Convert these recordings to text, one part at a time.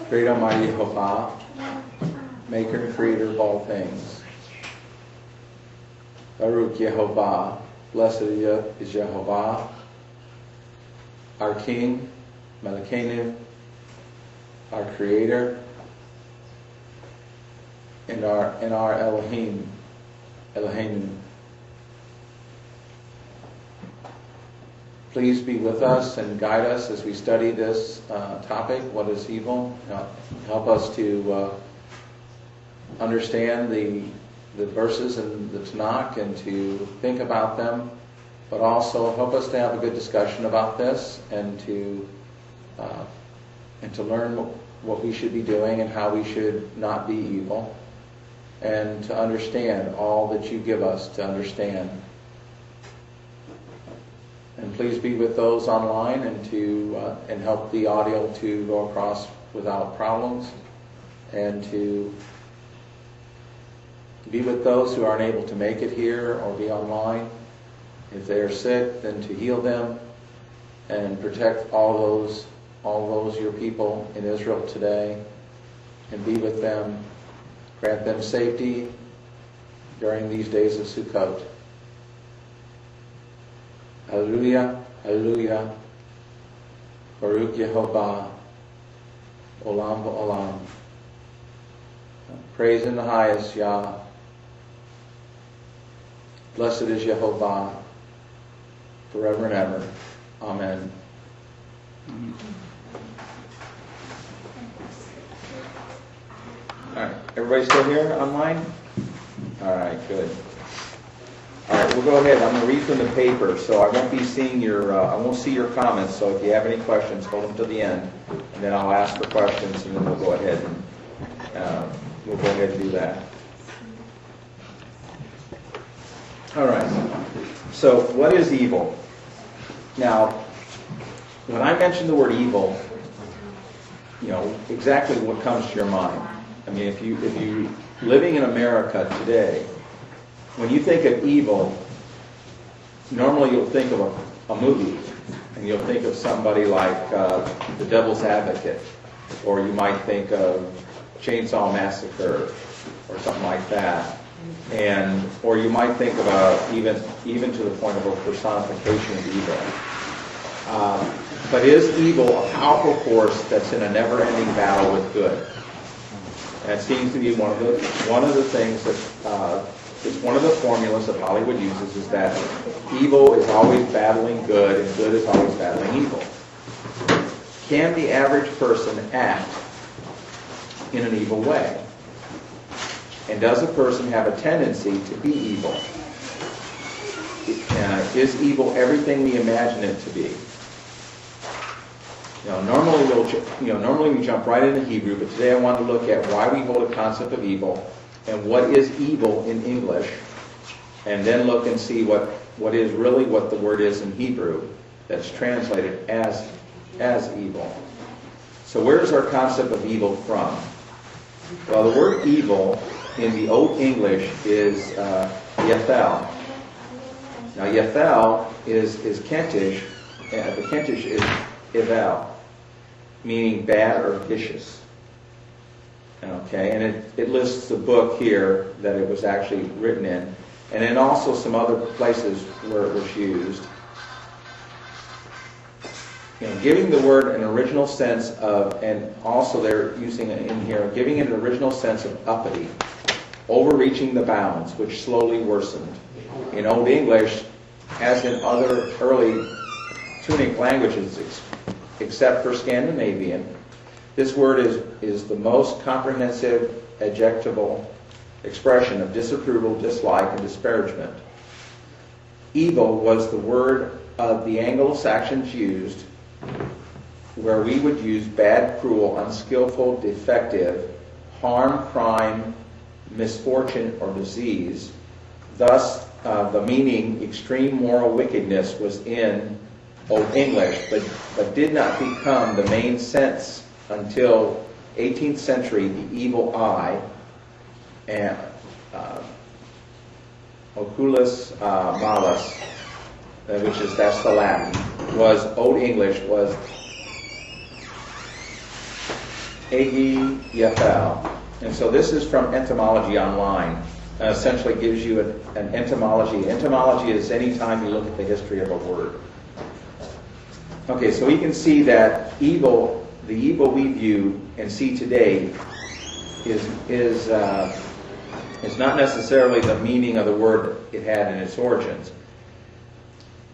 Great Almighty Jehovah, Maker and Creator of all things. Baruch Yehovah, blessed is Jehovah, our King, Melekenu, our Creator, and our Elohim, Eloheinu. Please be with us and guide us as we study this topic, what is evil. Help us to understand the verses in the Tanakh and to think about them, but also help us to have a good discussion about this and to learn what we should be doing and how we should not be evil, and to understand all that you give us to understand. And please be with those online and help the audio to go across without problems, and to be with those who aren't able to make it here or be online. If they are sick, then to heal them and protect all those your people in Israel today, and be with them. Grant them safety during these days of Sukkot. Hallelujah, hallelujah. Baruch Yehovah, Olam v'olam. Praise in the highest, Yah. Blessed is Yehovah, forever and ever. Amen. All right, everybody still here online? All right, good. All right, we'll go ahead. I'm going to read from the paper, so I won't be seeing I won't see your comments. So if you have any questions, hold them to the end, and then I'll ask for questions, and then we'll go ahead and do that. All right. So, what is evil? Now, when I mention the word evil, exactly what comes to your mind. I mean, if you living in America today, when you think of evil, normally you'll think of a movie, and you'll think of somebody like The Devil's Advocate, or you might think of Chainsaw Massacre, or something like that, or you might think about even to the point of a personification of evil. But is evil a powerful force that's in a never-ending battle with good? And it seems to be one of the things that it's one of the formulas that Hollywood uses, is that evil is always battling good and good is always battling evil. Can the average person act in an evil way? And does a person have a tendency to be evil? Is evil everything we imagine it to be? Normally we jump right into Hebrew, but today I want to look at why we hold a concept of evil and what is evil in English, and then look and see what is really what the word is in Hebrew that's translated as evil. So where does our concept of evil from? Well, the word evil in the Old English is Yethel. Now Yethel is Kentish, and the Kentish is Evel, meaning bad or vicious. Okay, and it lists the book here that it was actually written in, and then also some other places where it was used. Giving the word an original sense of, and also they're using it in here, giving it an original sense of uppity, overreaching the bounds, which slowly worsened. In Old English, as in other early Tunic languages, except for Scandinavian, this word is the most comprehensive adjectival expression of disapproval, dislike, and disparagement. Evil was the word of the Anglo-Saxons used, where we would use bad, cruel, unskillful, defective, harm, crime, misfortune, or disease. Thus, the meaning extreme moral wickedness was in Old English, but did not become the main sense until 18th century. The evil eye, and oculus malus, that's the Latin, was Old English, was Yefel. And so this is from Etymology Online. Essentially gives you an etymology. Etymology is any time you look at the history of a word. Okay, so we can see that evil, the evil we view and see today is not necessarily the meaning of the word it had in its origins.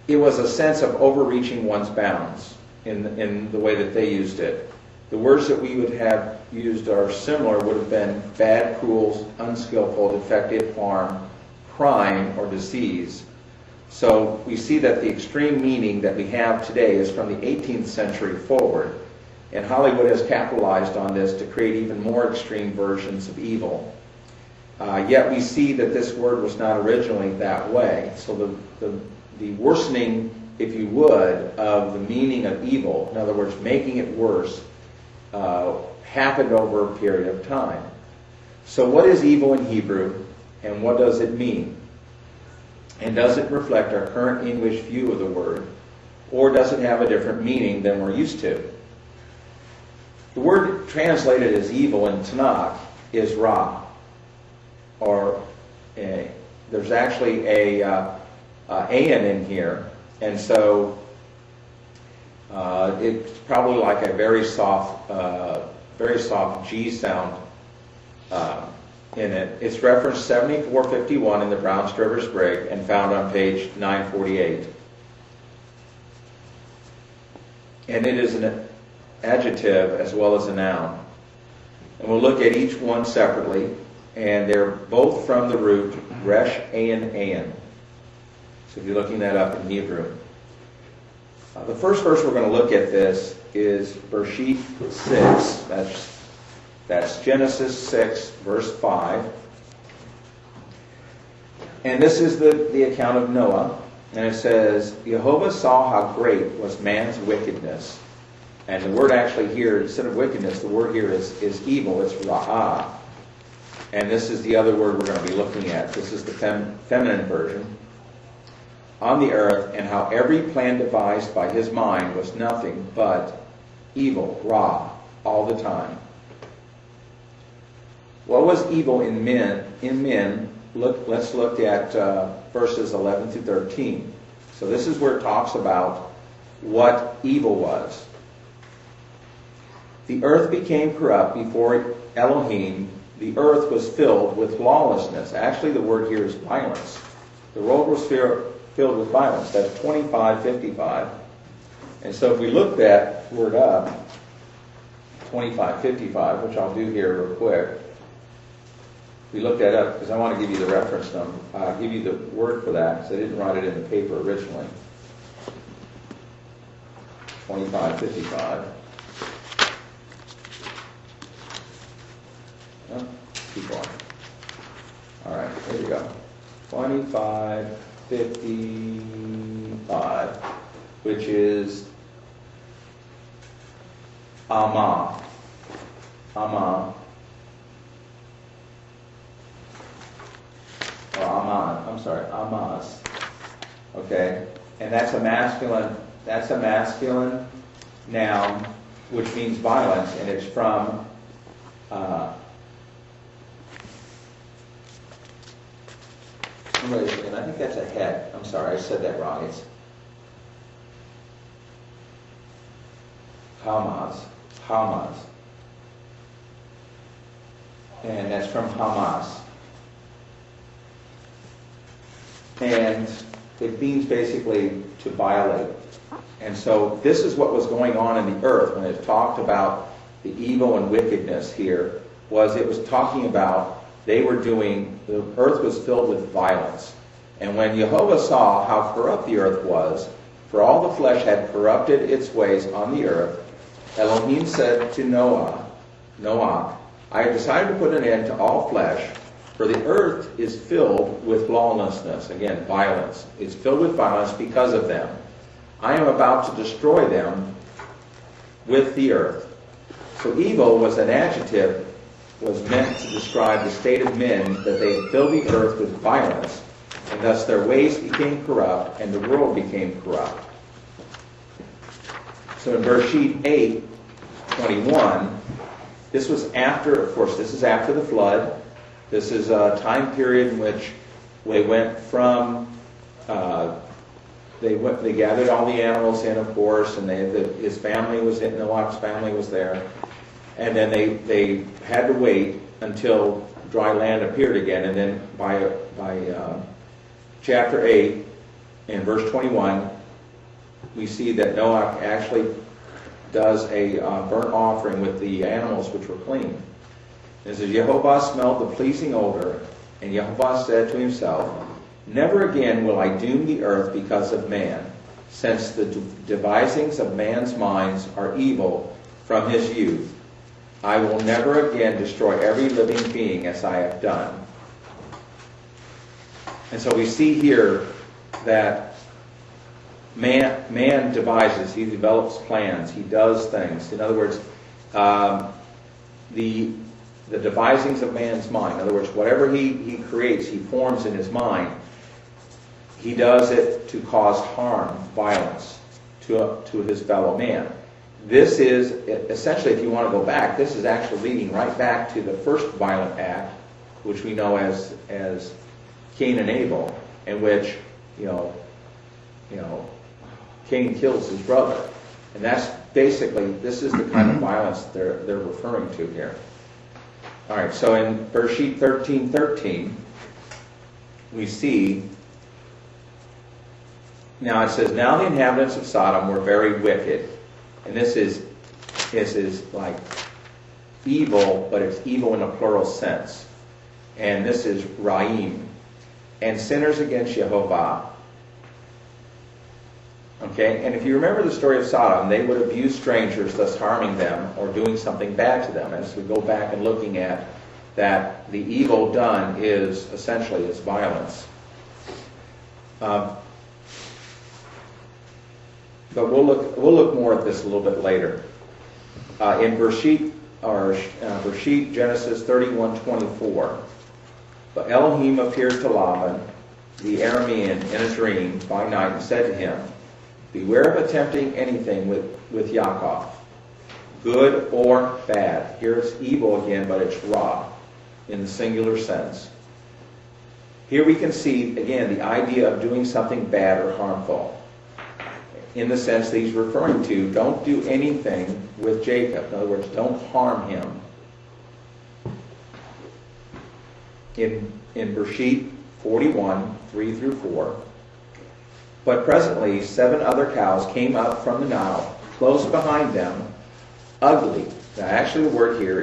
It was a sense of overreaching one's bounds in the way that they used it. The words that we would have used are similar would have been bad, cruel, unskillful, defective, harm, crime, or disease. So we see that the extreme meaning that we have today is from the 18th century forward. And Hollywood has capitalized on this to create even more extreme versions of evil. Yet we see that this word was not originally that way. So the worsening, if you would, of the meaning of evil, in other words, making it worse, happened over a period of time. So what is evil in Hebrew, and what does it mean? And does it reflect our current English view of the word, or does it have a different meaning than we're used to? The word translated as evil in Tanakh is Ra, or there's actually a an in here, and so it's probably like a very soft G sound in it. It's referenced 7451 in the Brown Scrivener's Brig and found on page 948. And it is an adjective as well as a noun. And we'll look at each one separately, and they're both from the root resh ayin. So if you're looking that up in Hebrew. The first verse we're going to look at this is Bereshit 6. That's Genesis 6, verse 5. And this is the account of Noah. And it says, Jehovah saw how great was man's wickedness. And the word actually here, instead of wickedness, the word here is evil. It's ra'ah. And this is the other word we're going to be looking at. This is the feminine version. On the earth, and how every plan devised by his mind was nothing but evil, ra, all the time. What was evil in men? Let's look at verses 11 through 13. So this is where it talks about what evil was. The earth became corrupt before Elohim. The earth was filled with lawlessness. Actually, the word here is violence. The world was filled with violence. That's 25:55. And so if we look that word up, 25:55, which I'll do here real quick. We look that up because I want to give you the reference number. I'll give you the word for that because I didn't write it in the paper originally. 25:55. Oh, keep going. All right, here we go. 25:55, which is Amah. Or Aman, I'm sorry, Amaz. Okay? And that's a masculine noun which means violence, and it's from wait a second, I think that's a het. I'm sorry, I said that wrong. It's Hamas. And that's from Hamas. And it means basically to violate. And so this is what was going on in the earth when it talked about the evil and wickedness here, it was talking about the earth was filled with violence. And when Jehovah saw how corrupt the earth was, for all the flesh had corrupted its ways on the earth, Elohim said to Noah, I have decided to put an end to all flesh, for the earth is filled with lawlessness. Again, violence. It's filled with violence because of them. I am about to destroy them with the earth. So evil was an adjective, was meant to describe the state of men, that they had filled the earth with violence, and thus their ways became corrupt, and the world became corrupt. So in Bereshit 8:21, This was after, of course, this is after the flood. This is a time period in which they went from, they gathered all the animals in, of course, and his family was in, Noah's family was there. And then they had to wait until dry land appeared again. And then by chapter 8, in verse 21, we see that Noah actually does a burnt offering with the animals which were clean. It says, Jehovah smelled the pleasing odor, and Jehovah said to himself, never again will I doom the earth because of man, since the devisings of man's minds are evil from his youth. I will never again destroy every living being as I have done. And so we see here that man devises, he develops plans, he does things. In other words, the devisings of man's mind, in other words, whatever he creates, he forms in his mind, he does it to cause harm, violence to his fellow man. This is, essentially, if you want to go back, this is actually leading right back to the first violent act, which we know as Cain and Abel, in which, Cain kills his brother. And that's basically, this is the kind of violence they're referring to here. All right, so in Bereshit 13:13, we see, now it says, now the inhabitants of Sodom were very wicked. And this is like evil, but it's evil in a plural sense. And this is Ra'im. And sinners against Jehovah. Okay, and if you remember the story of Sodom, they would abuse strangers, thus harming them or doing something bad to them. As we go back and looking at that, the evil done is essentially is violence. But we'll look more at this a little bit later. In Bereshit Genesis 31:24, but Elohim appeared to Laban, the Aramean, in a dream by night and said to him, beware of attempting anything with Yaakov, good or bad. Here it's evil again, but it's Ra in the singular sense. Here we can see, again, the idea of doing something bad or harmful. In the sense that he's referring to, don't do anything with Jacob. In other words, don't harm him. In Bereshit 41:3-4, but presently 7 other cows came up from the Nile, close behind them, ugly. Now actually the word here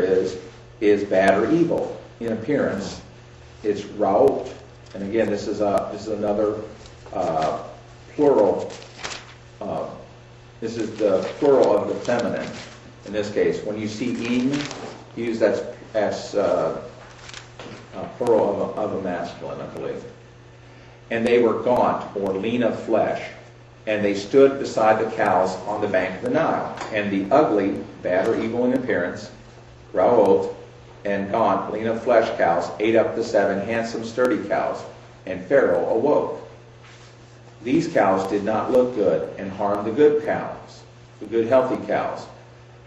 is bad or evil in appearance. It's ra'ot, and again this is another plural. This is the plural of the feminine. In this case, when you see im, use that as plural of a masculine, I believe. And they were gaunt, or lean of flesh, and they stood beside the cows on the bank of the Nile. And the ugly, bad or evil in appearance, ra'ot, and gaunt, lean of flesh cows ate up the 7 handsome, sturdy cows, and Pharaoh awoke. These cows did not look good and harmed the good cows, the good healthy cows.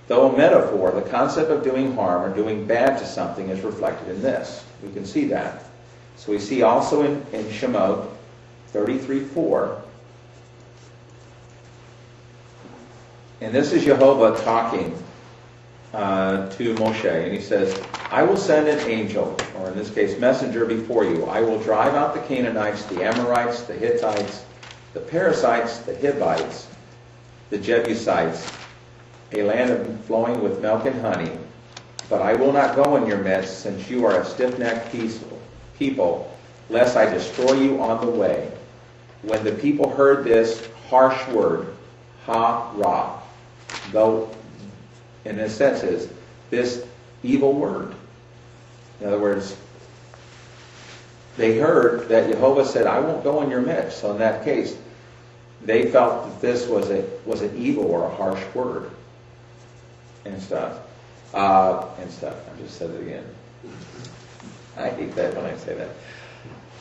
Though a metaphor, the concept of doing harm or doing bad to something is reflected in this. We can see that. So we see also in Shemot 33:4, and this is Jehovah talking to Moshe, and he says, I will send an angel, or in this case messenger, before you. I will drive out the Canaanites, the Amorites, the Hittites, the Perizzites, the Hivites, the Jebusites, a land flowing with milk and honey. But I will not go in your midst, since you are a stiff-necked people, lest I destroy you on the way. When the people heard this harsh word, ha-ra, though in a sense is this evil word. In other words, they heard that Jehovah said, I won't go in your midst. So in that case, they felt that this was an evil or a harsh word and stuff. I just said it again. I hate that when I say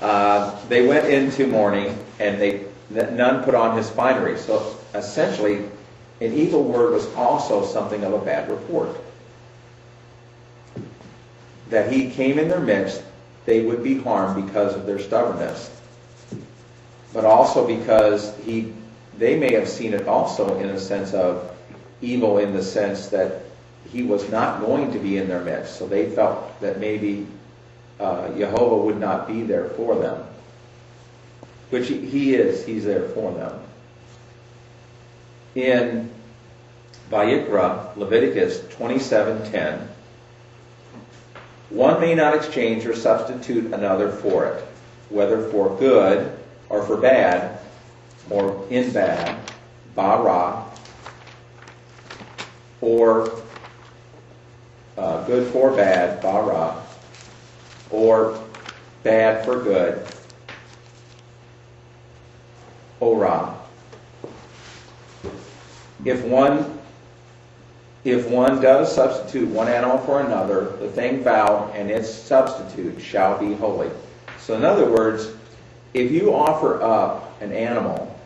that. They went into mourning, and none put on his finery. So essentially, an evil word was also something of a bad report. that he came in their midst, they would be harmed because of their stubbornness. But also because they may have seen it also in a sense of evil, in the sense that he was not going to be in their midst. So they felt that maybe Jehovah would not be there for them. Which he is. He's there for them. In Vayikra, Leviticus 27:10, one may not exchange or substitute another for it, whether for good or for bad, or in bad, bara, or good for bad, bara, or bad for good, ora. If one does substitute one animal for another, the thing vowed and its substitute shall be holy. So in other words, if you offer up an animal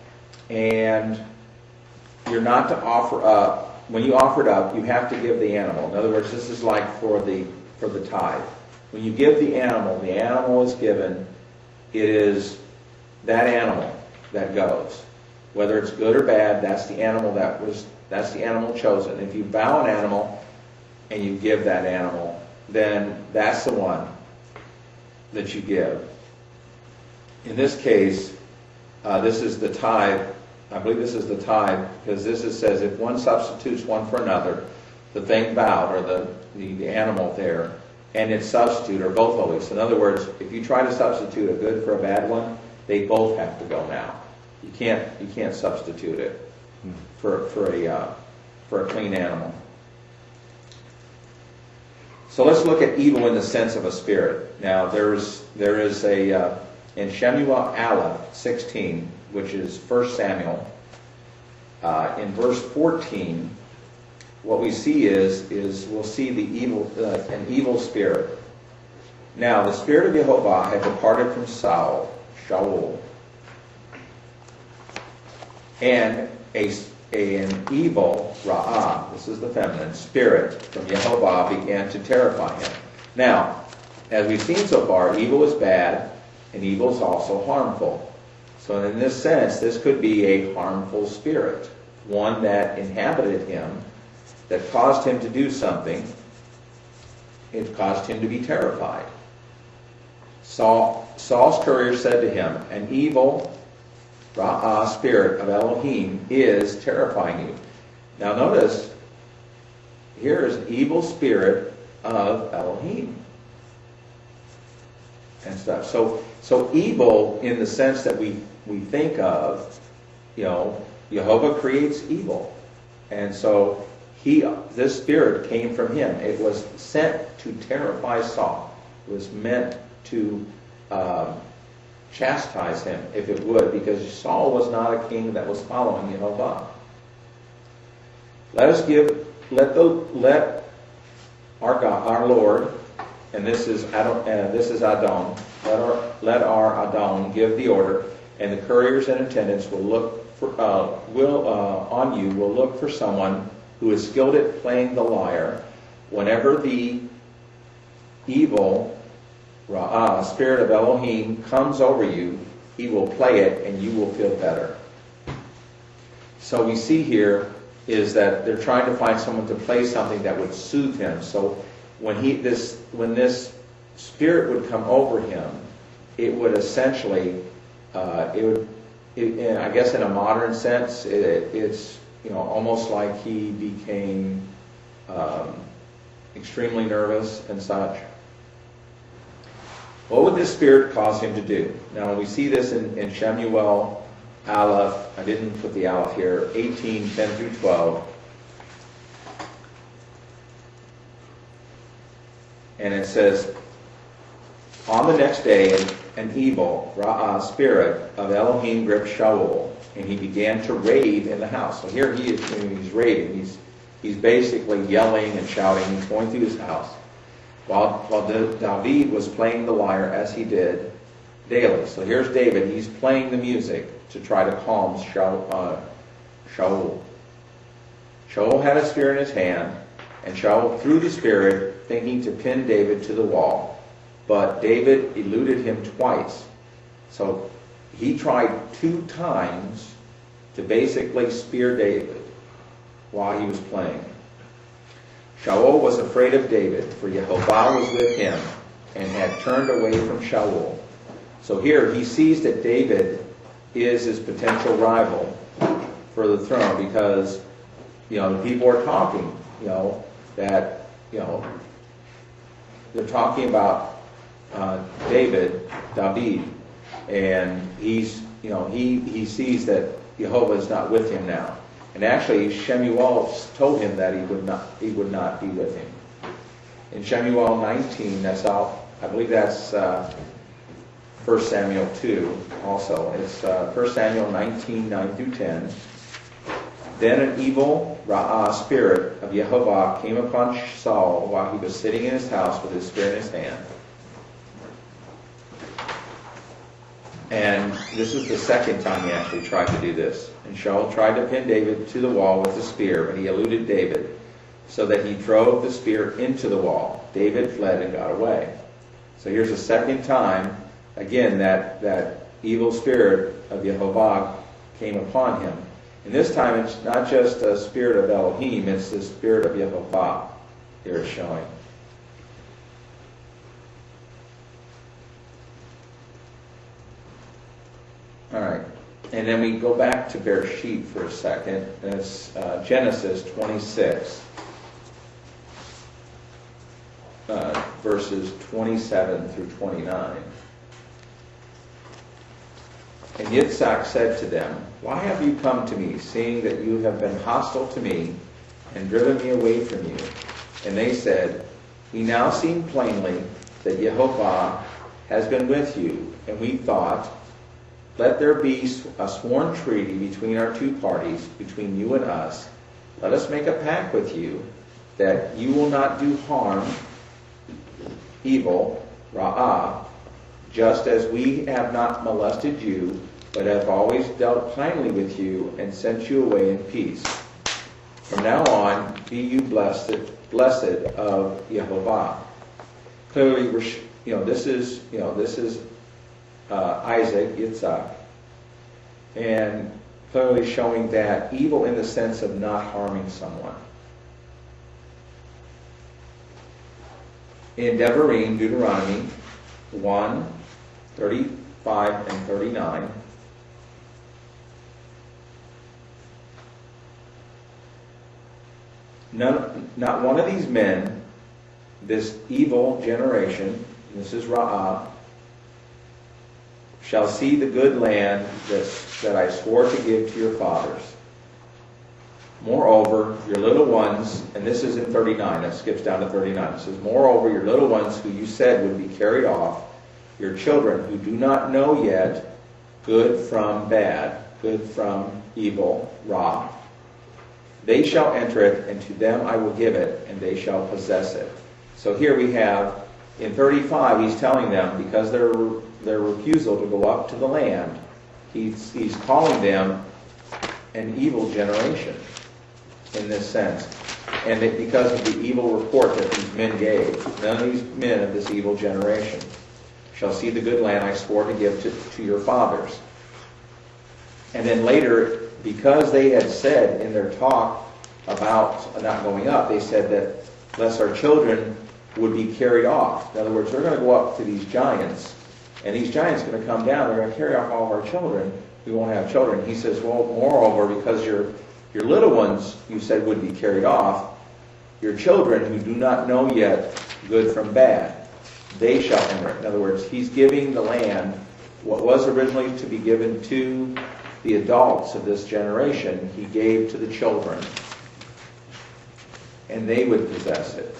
and you're not to offer up, when you offer it up, you have to give the animal. In other words, this is like for the tithe. When you give the animal is given, it is that animal that goes. Whether it's good or bad, that's the animal that's the animal chosen. If you vow an animal and you give that animal, then that's the one that you give. In this case, this is the tithe. I believe this is the tithe, because says if one substitutes one for another, the thing vowed, or the animal there, and its substitute are both holy. So in other words, if you try to substitute a good for a bad one, they both have to go now. You can't substitute it for a clean animal. So let's look at evil in the sense of a spirit. Now there is a in Shemuel Aleph 16, which is 1 Samuel, in verse 14, what we see is we'll see an evil spirit. Now the spirit of Jehovah had departed from Shaul, and an evil, Ra'ah, this is the feminine, spirit from Jehovah began to terrify him. Now, as we've seen so far, evil is bad, and evil is also harmful. So in this sense, this could be a harmful spirit, one that inhabited him, that caused him to do something. It caused him to be terrified. Saul's courier said to him, an evil Ra'ah spirit of Elohim is terrifying you. Now notice, here is an evil spirit of Elohim and stuff. So evil in the sense that we think of, Jehovah creates evil. And so this spirit came from him. It was sent to terrify Saul. It was meant to chastise him, if it would, because Saul was not a king that was following Jehovah. Let our God, our Lord, and this is Adon. Let our Adon give the order, and the couriers and attendants will look for someone who is skilled at playing the lyre. Whenever the evil Ra'ah, spirit of Elohim, comes over you, he will play it and you will feel better. So we see here is that they're trying to find someone to play something that would soothe him. So when this spirit would come over him, it would essentially, I guess in a modern sense, it's almost like he became extremely nervous and such. What would this spirit cause him to do? Now we see this in Shemuel Aleph. I didn't put the Aleph here. 18, 10 through 12. And it says, on the next day, an evil, Ra'ah, spirit of Elohim gripped Shaul, and he began to rave in the house. So here he is, he's raving. He's basically yelling and shouting. He's going through his house. While David was playing the lyre as he did daily. So here's David. He's playing the music to try to calm Shaul. Shaul had a spear in his hand, And Shaul threw the spear, thinking to pin David to the wall. But David eluded him twice. So he tried 2 times to basically spear David while he was playing. Shaul was afraid of David, for Yehovah was with him and had turned away from Shaul. So here he sees that David is his potential rival for the throne, because the people are talking, that they're talking about David, and he's he sees that Jehovah is not with him now. And actually, Shemuel told him that he would not be with him. In Shemuel 19, I believe that's 1 Samuel 2 also. It's 1 Samuel 19, 9 through 10. Then an evil Ra'ah spirit of Yehovah came upon Saul while he was sitting in his house with his spear in his hand. And this is the second time he actually tried to do this. And Shaul tried to pin David to the wall with the spear, but he eluded David, so that he drove the spear into the wall. David fled and got away. So here's the second time, again, that evil spirit of Yehovah came upon him. And this time it's not just a spirit of Elohim, it's the spirit of Yehovah here it's showing. All right, and then we go back to Bereshit for a second. It's Genesis 26, verses 27 through 29. And Yitzhak said to them, "Why have you come to me, seeing that you have been hostile to me and driven me away from you?" And they said, "We now see plainly that Yehovah has been with you, and we thought, let there be a sworn treaty between our 2 parties, between you and us. Let us make a pact with you that you will not do harm, evil, Ra'ah, just as we have not molested you, but have always dealt kindly with you and sent you away in peace. From now on, be you blessed of Yehovah." Clearly, this is Isaac, Yitzhak, and clearly showing that evil in the sense of not harming someone. In Devarim, Deuteronomy 1, 35 and 39, not one of these men, this evil generation, this is Ra'ah, shall see the good land that I swore to give to your fathers. Moreover, your little ones, and this is in 39, that skips down to 39. It says, "Moreover, your little ones who you said would be carried off, your children who do not know yet good from bad, good from evil, Ra, they shall enter it, and to them I will give it, and they shall possess it." So here we have, in 35, he's telling them, because their refusal to go up to the land, he's calling them an evil generation in this sense. And that because of the evil report that these men gave, none of these men of this evil generation shall see the good land I swore to give to your fathers. And then later, because they had said in their talk about not going up, they said that lest our children would be carried off. In other words, they're going to go up to these giants, and these giants are going to come down, they're going to carry off all of our children. We won't have children. He says, well, moreover, because your little ones, you said, would be carried off, your children who do not know yet good from bad, they shall enter it. In other words, he's giving the land, what was originally to be given to the adults of this generation, he gave to the children, and they would possess it.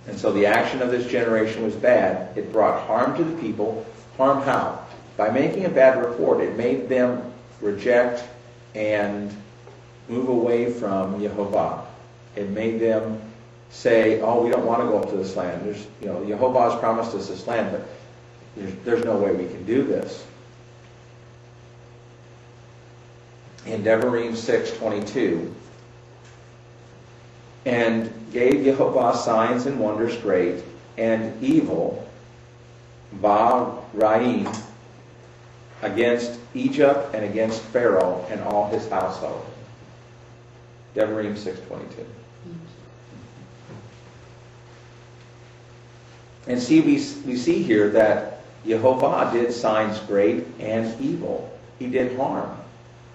And so the action of this generation was bad. It brought harm to the people. Harm how? By making a bad report, it made them reject and move away from Yehovah. It made them say, oh, we don't want to go up to this land. Yehovah has promised us this land, but there's no way we can do this. In Devarim 6:22, and gave Jehovah signs and wonders great and evil, Ba-Raim, against Egypt and against Pharaoh and all his household. Devarim 6:22. And see, we see here that Jehovah did signs great and evil. He did harm.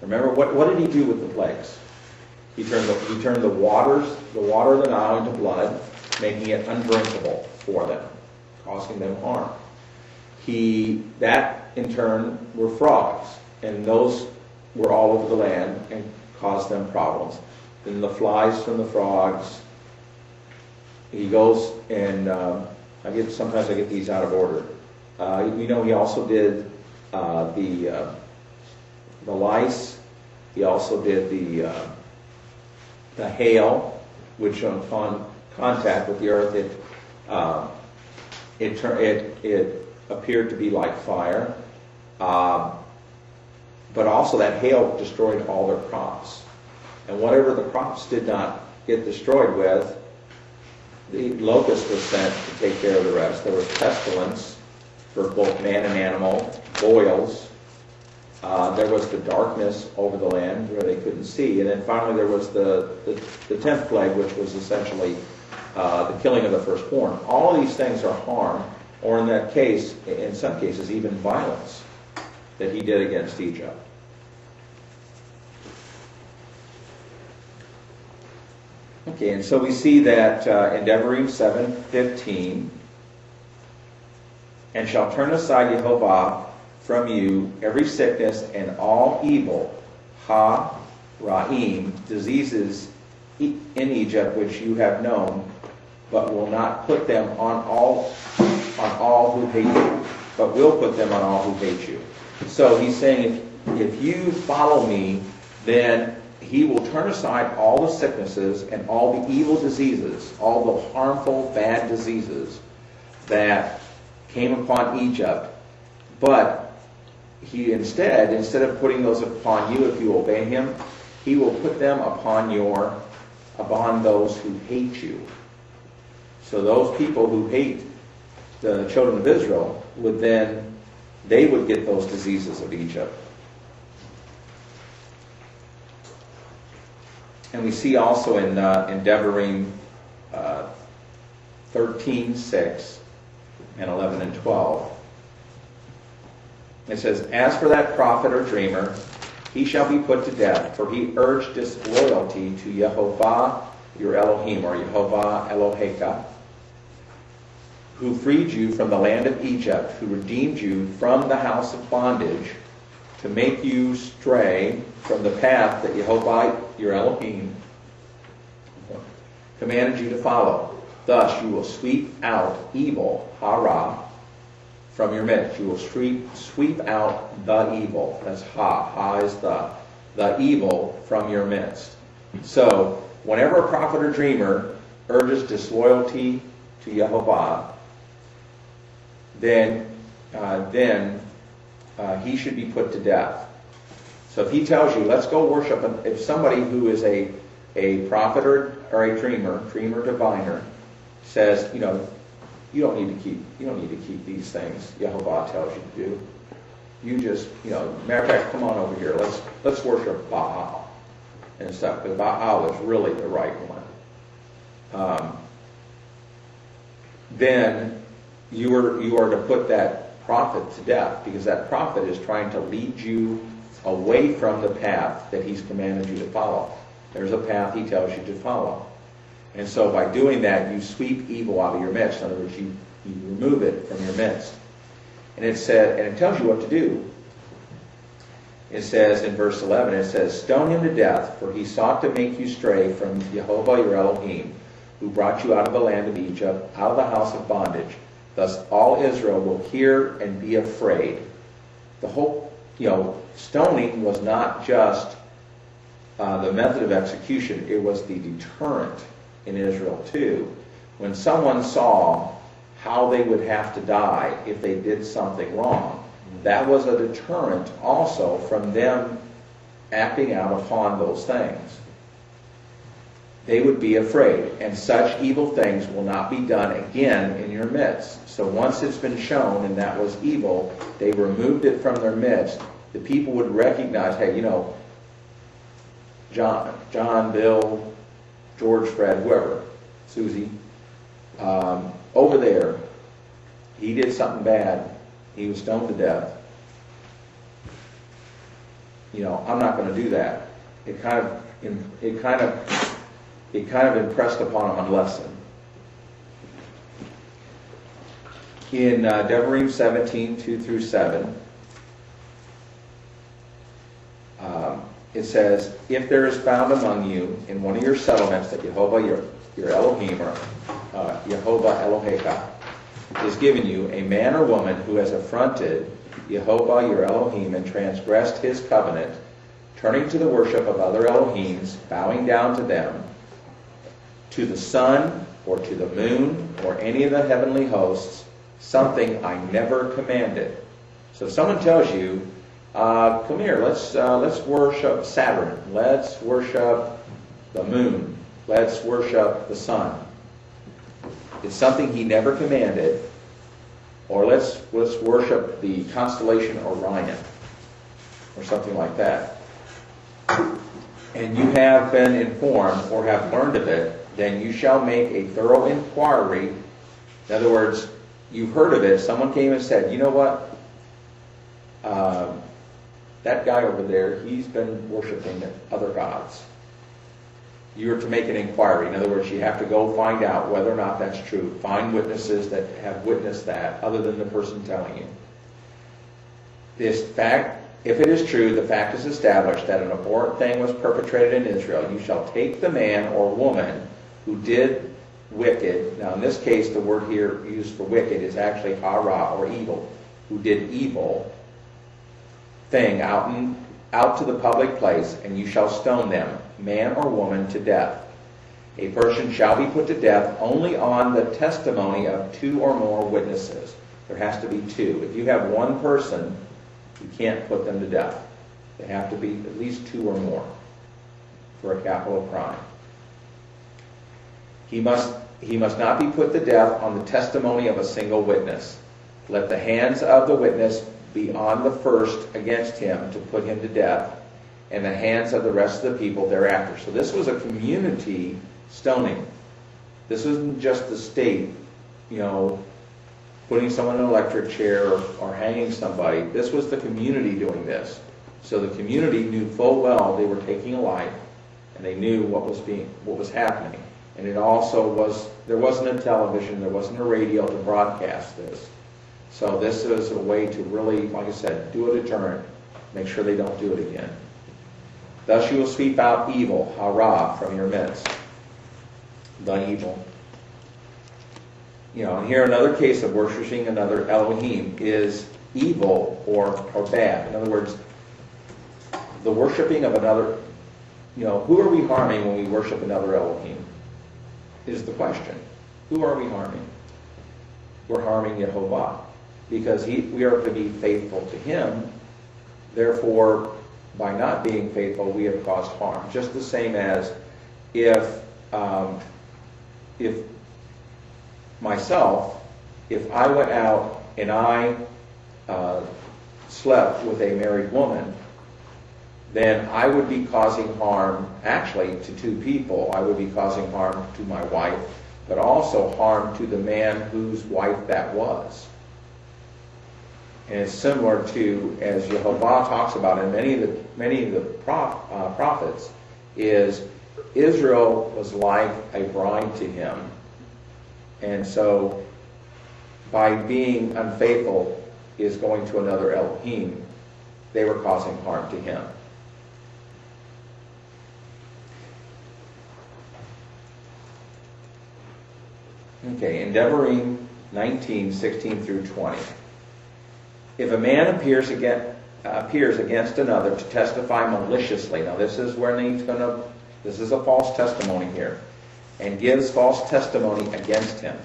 Remember, what did he do with the plagues? He turned the water of the Nile into blood, making it undrinkable for them, causing them harm. That in turn were frogs, and those were all over the land and caused them problems. Then the flies from the frogs. He goes and sometimes I get these out of order. He also did the lice. He also did the hail, which upon contact with the earth, it appeared to be like fire. But also that hail destroyed all their crops. And whatever the crops did not get destroyed with, the locust was sent to take care of the rest. There was pestilence for both man and animal, boils. There was the darkness over the land where they couldn't see. And then finally there was the 10th plague, which was essentially the killing of the firstborn. All of these things are harm, or in some cases, even violence that he did against Egypt. Okay, and so we see that in Devarim 7:15, and shall turn aside Jehovah from you every sickness and all evil, ha-ra'im, diseases in Egypt which you have known, but will not put them on all who hate you, but will put them on all who hate you. So he's saying, if you follow me, then he will turn aside all the sicknesses and all the evil diseases, all the harmful, bad diseases that came upon Egypt. But he instead of putting those upon you if you obey him, he will put them upon those who hate you. So those people who hate the children of Israel would get those diseases of Egypt. And we see also in Devarim 13:6 and 11 and 12. It says, as for that prophet or dreamer, he shall be put to death, for he urged disloyalty to Jehovah your Elohim, or Jehovah Eloheka, who freed you from the land of Egypt, who redeemed you from the house of bondage, to make you stray from the path that Jehovah your Elohim commanded you to follow. Thus you will sweep out evil, hara, from your midst. You will sweep out the evil. That's ha. Ha is the evil from your midst. So whenever a prophet or dreamer urges disloyalty to Jehovah, then he should be put to death. So if he tells you, let's go worship, if somebody who is a prophet or a dreamer, diviner, says, you don't need to keep these things Jehovah tells you to do. You just, matter of fact, come on over here. Let's worship Baal and stuff, because Baal is really the right one. Then you are to put that prophet to death, because that prophet is trying to lead you away from the path that he's commanded you to follow. There's a path he tells you to follow. And so by doing that, you sweep evil out of your midst. In other words, you remove it from your midst. And it tells you what to do. It says in verse 11, it says, stone him to death, for he sought to make you stray from Jehovah your Elohim, who brought you out of the land of Egypt, out of the house of bondage. Thus all Israel will hear and be afraid. The whole, stoning was not just the method of execution. It was the deterrent in Israel too. When someone saw how they would have to die if they did something wrong, that was a deterrent also from them acting out upon those things. they would be afraid, and such evil things will not be done again in your midst. So once it's been shown and that was evil, they removed it from their midst. The people would recognize, hey, you know, John, Bill, George, Fred, whoever, Susie, over there, he did something bad. He was stoned to death. You know, I'm not going to do that. It kind of impressed upon him a lesson. In Devarim 17:2-7, it says, if there is found among you in one of your settlements that Jehovah your Elohim, or Jehovah Eloheka, is given you, a man or woman who has affronted Jehovah your Elohim and transgressed his covenant, turning to the worship of other Elohims, bowing down to them, to the sun or to the moon or any of the heavenly hosts, something I never commanded. So if someone tells you, come here, let's worship Saturn, let's worship the moon, let's worship the sun. It's something he never commanded. Or let's worship the constellation Orion, or something like that. And you have been informed or have learned of it, then you shall make a thorough inquiry. In other words, you've heard of it. Someone came and said, you know what? That guy over there, he's been worshiping other gods. You're to make an inquiry. In other words, you have to go find out whether or not that's true. Find witnesses that have witnessed that other than the person telling you. This fact, if it is true, the fact is established that an abhorrent thing was perpetrated in Israel. You shall take the man or woman who did wicked. Now in this case, the word here used for wicked is actually hara, or evil. Who did evil thing out to the public place, and you shall stone them, man or woman, to death. A person shall be put to death only on the testimony of 2 or more witnesses. There has to be 2. If you have one person, you can't put them to death. They have to be at least 2 or more for a capital crime. He must not be put to death on the testimony of a single witness. Let the hands of the witness be on the first against him to put him to death, and the hands of the rest of the people thereafter. So this was a community stoning. This wasn't just the state, you know, putting someone in an electric chair or hanging somebody. This was the community doing this. So the community knew full well they were taking a life, and they knew what was happening. And it also there wasn't a television, there wasn't a radio to broadcast this. So this is a way to really, like I said, do a deterrent. Make sure they don't do it again. Thus you will sweep out evil, hara, from your midst. The evil. You know, and here another case of worshiping another Elohim is evil or bad. In other words, the worshiping of another, you know, who are we harming when we worship another Elohim? Is the question. Who are we harming? We're harming Jehovah. Because we are to be faithful to him. Therefore, by not being faithful, we have caused harm. Just the same as if I went out and I slept with a married woman, then I would be causing harm actually to 2 people. I would be causing harm to my wife, but also harm to the man whose wife that was. And it's similar to, as Jehovah talks about in many of the prophets, is Israel was like a bride to him. And so by being unfaithful is going to another Elohim, they were causing harm to him. Okay, in Devarim 19:16-20. If a man appears against another to testify maliciously, now this is where this is a false testimony here, and gives false testimony against him,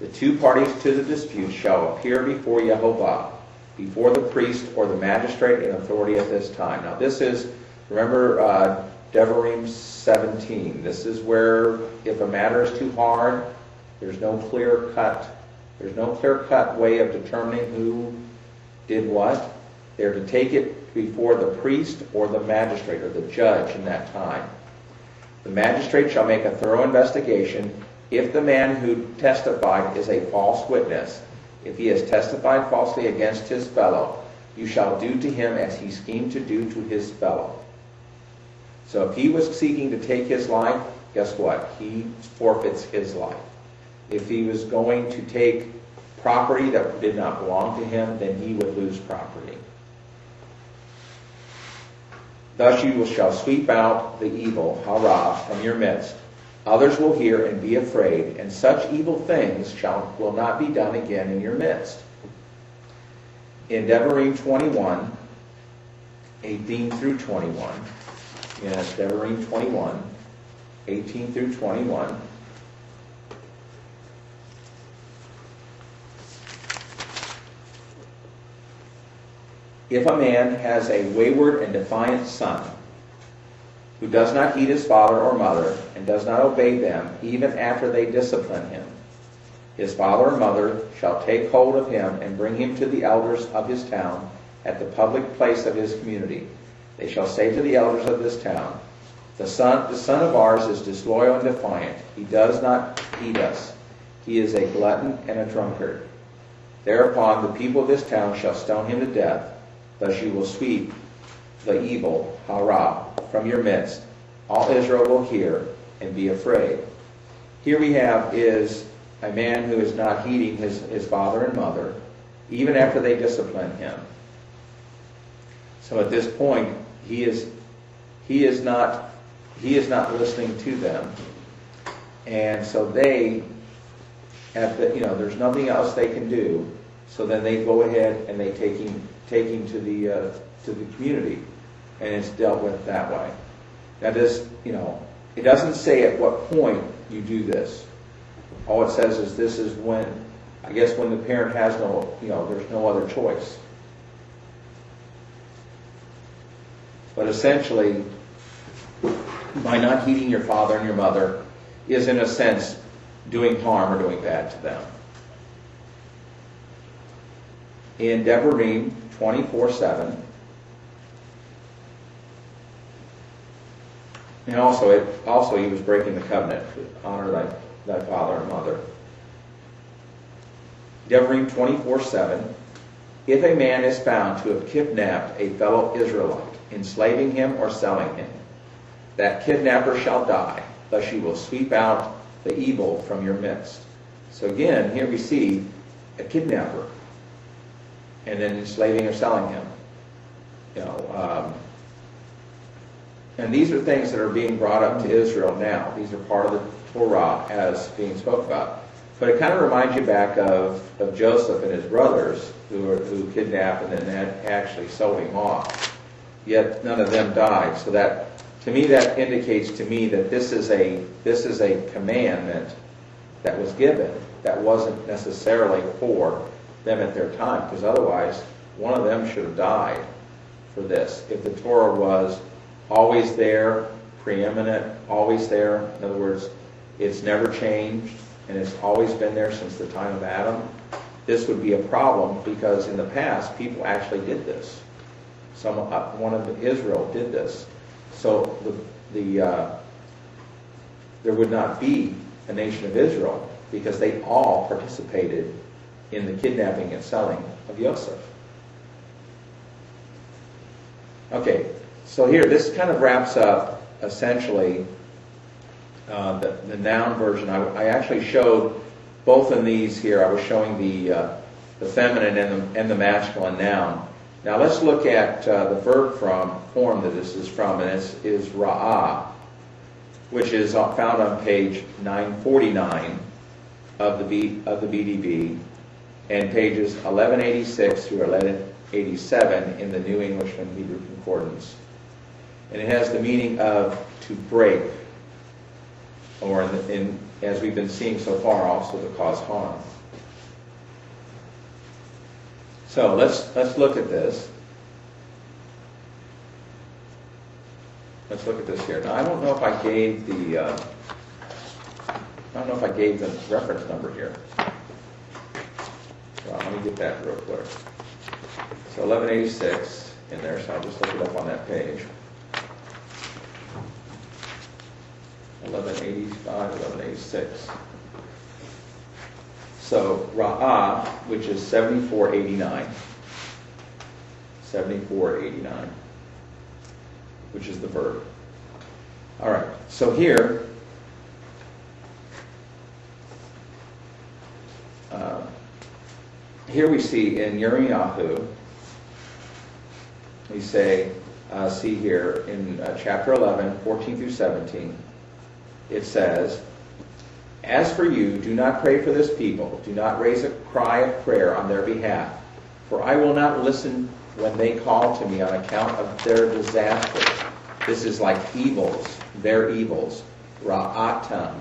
the 2 parties to the dispute shall appear before Jehovah, before the priest or the magistrate in authority at this time. Now this is, remember Devarim 17. This is where if a matter is too hard, there's no clear-cut way of determining who did what. They're to take it before the priest or the magistrate or the judge in that time. The magistrate shall make a thorough investigation. If the man who testified is a false witness, if he has testified falsely against his fellow, you shall do to him as he schemed to do to his fellow. So if he was seeking to take his life, guess what? He forfeits his life. If he was going to take property that did not belong to him, then he would lose property. Thus you shall sweep out the evil, hara, from your midst. Others will hear and be afraid, and such evil things will not be done again in your midst. In Devarim 21, 18 through 21, yes, Devarim 21, 18 through 21, if a man has a wayward and defiant son, who does not heed his father or mother, and does not obey them, even after they discipline him, his father or mother shall take hold of him and bring him to the elders of his town at the public place of his community. They shall say to the elders of this town, the son of ours is disloyal and defiant. He does not heed us. He is a glutton and a drunkard. Thereupon the people of this town shall stone him to death. Thus you will sweep the evil, hara, from your midst. All Israel will hear and be afraid. Here we have is a man who is not heeding his father and mother, even after they discipline him. So at this point, he is not listening to them, and so they have there's nothing else they can do. So then they go ahead and they take him to the community, and it's dealt with that way. Now this, it doesn't say at what point you do this. All it says is this is when the parent has there's no other choice. But essentially, by not heeding your father and your mother is in a sense doing harm or doing bad to them. In Devarim 24:7, and also he was breaking the covenant, honor thy father and mother. Devarim 24:7, if a man is found to have kidnapped a fellow Israelite, enslaving him or selling him, that kidnapper shall die. Thus you will sweep out the evil from your midst. So again, here we see a kidnapper, and then enslaving or selling him. And these are things that are being brought up to Israel now. These are part of the Torah as being spoke about. But it kind of reminds you back of Joseph and his brothers who kidnapped and then actually sold him off. Yet none of them died. So that, to me, that indicates to me that this is a commandment that was given that wasn't necessarily for them at their time, because otherwise one of them should have died for this. If the Torah was always there, preeminent, always there, in other words, it's never changed and it's always been there since the time of Adam, this would be a problem, because in the past people actually did this. One of Israel did this. So there would not be a nation of Israel, because they all participated in the kidnapping and selling of Joseph. Okay, so here, this kind of wraps up essentially the noun version. I actually showed both in these here. I was showing the feminine and the masculine noun. Now let's look at the verb form that this is from, and this is ra'ah, which is found on page 949 of the BDB, and pages 1186 through 1187 in the New English and Hebrew Concordance. And it has the meaning of to break, or as we've been seeing so far, also to cause harm. So let's look at this. let's look at this here. Now, I don't know if I gave the reference number here. Well, let me get that real quick. So 1186 in there, so I'll just look it up on that page. 1185, 1186. So Ra'ah, which is 7489. 7489, which is the verb. All right, so here, here we see in Yirmiyahu, we say, see here in chapter 11, 14 through 17, it says, "As for you, do not pray for this people. Do not raise a cry of prayer on their behalf. For I will not listen when they call to me on account of their disasters." This is like evils, their evils. Ra'atam,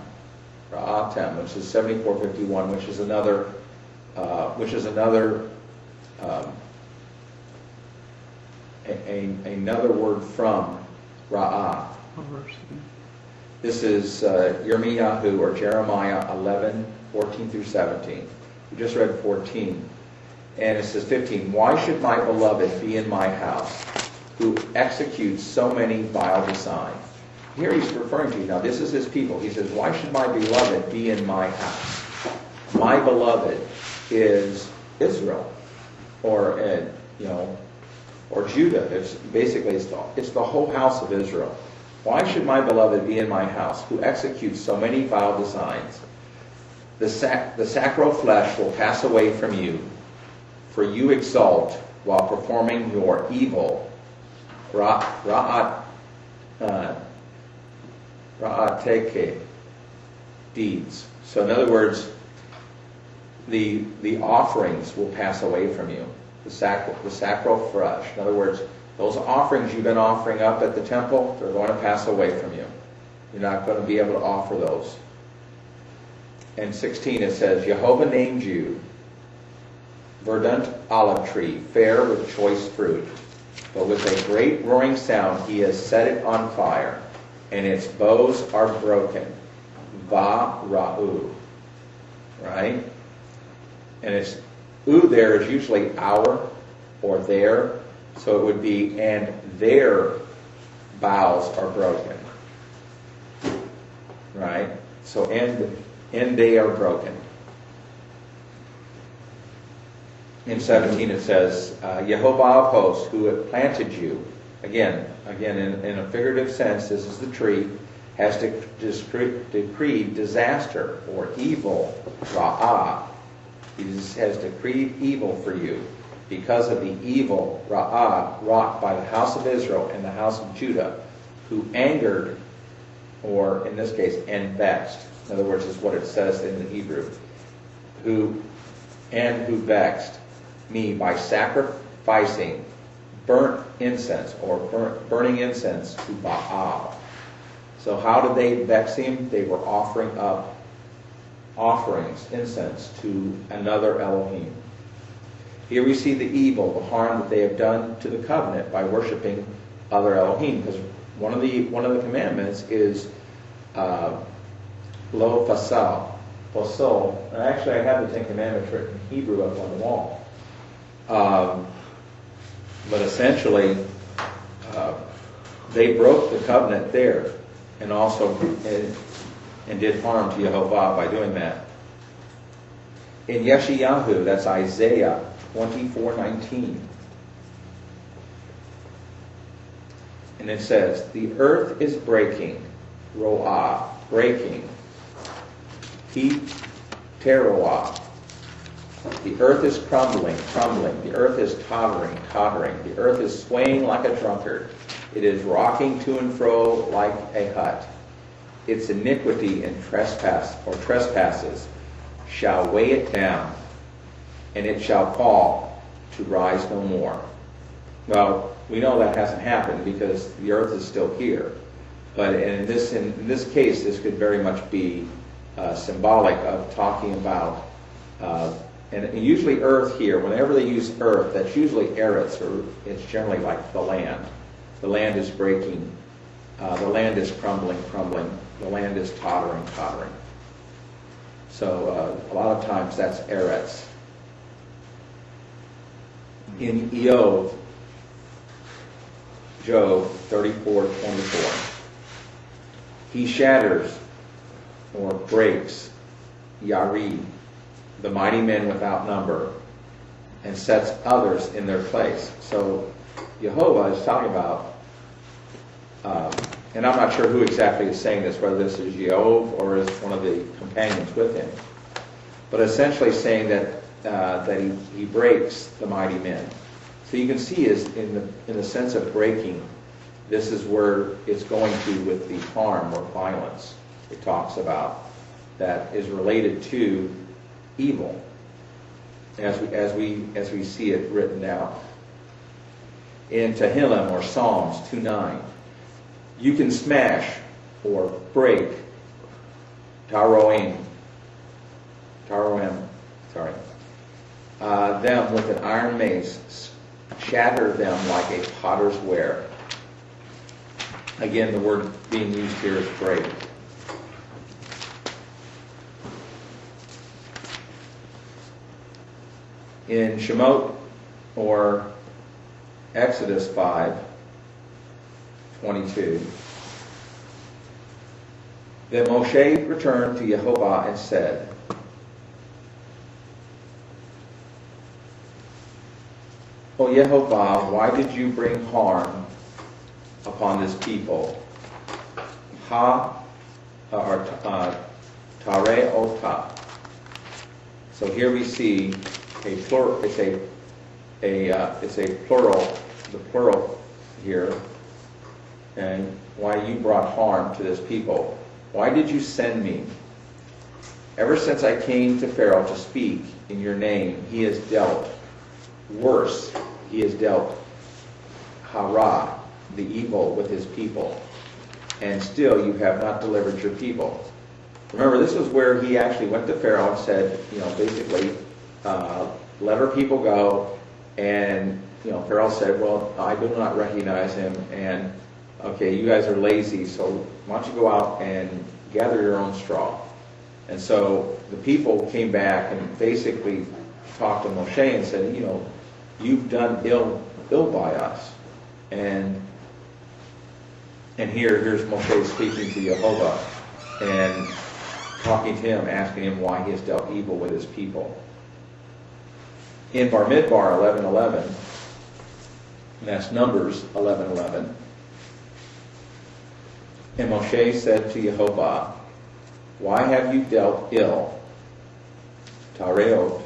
which is 7451, which is another another word from Ra'ah. This is Yirmiyahu or Jeremiah 11, 14 through 17. We just read 14. And it says 15, "Why should my beloved be in my house, who executes so many vile designs?" Here he's referring to, now this is his people. He says, "Why should my beloved be in my house?" My beloved is Israel, or or Judah. It's basically it's the whole house of Israel. "Why should my beloved be in my house, who executes so many vile designs? The sacral flesh will pass away from you, for you exult while performing your evil ra'ateke deeds." So in other words, the offerings will pass away from you. The sacral flesh. In other words, those offerings you've been offering up at the temple, they're going to pass away from you. You're not going to be able to offer those. In 16 it says, "Jehovah named you verdant olive tree, fair with choice fruit. But with a great roaring sound he has set it on fire, and its boughs are broken." Va-ra'u. Right? And it's there is usually our or their. So it would be, "and their boughs are broken." Right? So, and they are broken. In 17 it says, "Jehovah of hosts, who have planted you," again in a figurative sense, this is the tree, "has decreed disaster or evil," Ra'ah. He has decreed evil for you because of the evil, Ra'ah, wrought by the house of Israel and the house of Judah, who angered, or in this case, and vexed. In other words, is what it says in the Hebrew. Who vexed me by sacrificing burnt incense or burning incense to Baal. So how did they vex him? They were offering up offerings, incense, to another Elohim. Here we see the evil, the harm that they have done to the covenant by worshiping other Elohim. Because one of the commandments is lo fasal. And actually, I have the Ten Commandments written in Hebrew up on the wall. But essentially, they broke the covenant there, and also and did harm to Jehovah by doing that. In Yeshayahu, that's Isaiah 24:19, and it says, "The earth is breaking," ro'ah, breaking, teroah. The earth is crumbling, the earth is tottering, the earth is swaying like a drunkard. It is rocking to and fro like a hut. Its iniquity and trespasses shall weigh it down, and it shall fall to rise no more. Well, we know that hasn't happened because the earth is still here. But in this case, this could very much be symbolic of talking about, and usually earth here, whenever they use earth, that's usually eretz, or it's generally like the land. The land is breaking the land is crumbling, crumbling. The land is tottering, tottering. So a lot of times that's Eretz. In Job 34:24, he shatters or breaks Yari, the mighty men without number, and sets others in their place. So Jehovah is talking about, and I'm not sure who exactly is saying this, whether this is Job or is one of the companions with him, but essentially saying that he breaks the mighty men. So you can see is in the sense of breaking, this is where it's going to with the harm or violence it talks about that is related to evil as we see it written out. In Tehillim or Psalms 2:9, you can smash or break them with an iron mace, shatter them like a potter's ware. Again, the word being used here is break. In Shemot or Exodus 5:22, then Moshe returned to Jehovah and said, "O Yehovah, why did you bring harm upon this people? Tare ota." So here we see a plural. It's a plural. The plural here, and why you brought harm to this people? Why did you send me? Ever since I came to Pharaoh to speak in your name, he has dealt worse. He has dealt hara, the evil, with his people, and still you have not delivered your people. Remember, this was where he actually went to Pharaoh and said, basically, let our people go. And Pharaoh said, well, I do not recognize him, and okay, you guys are lazy, so why don't you go out and gather your own straw? And so the people came back and basically talked to Moshe and said, you've done ill by us. And here's Moshe speaking to Jehovah and talking to him, asking him why he has dealt evil with his people. In Bamidbar 11:11, and that's Numbers 11:11, and Moshe said to Jehovah, why have you dealt ill, Tareot,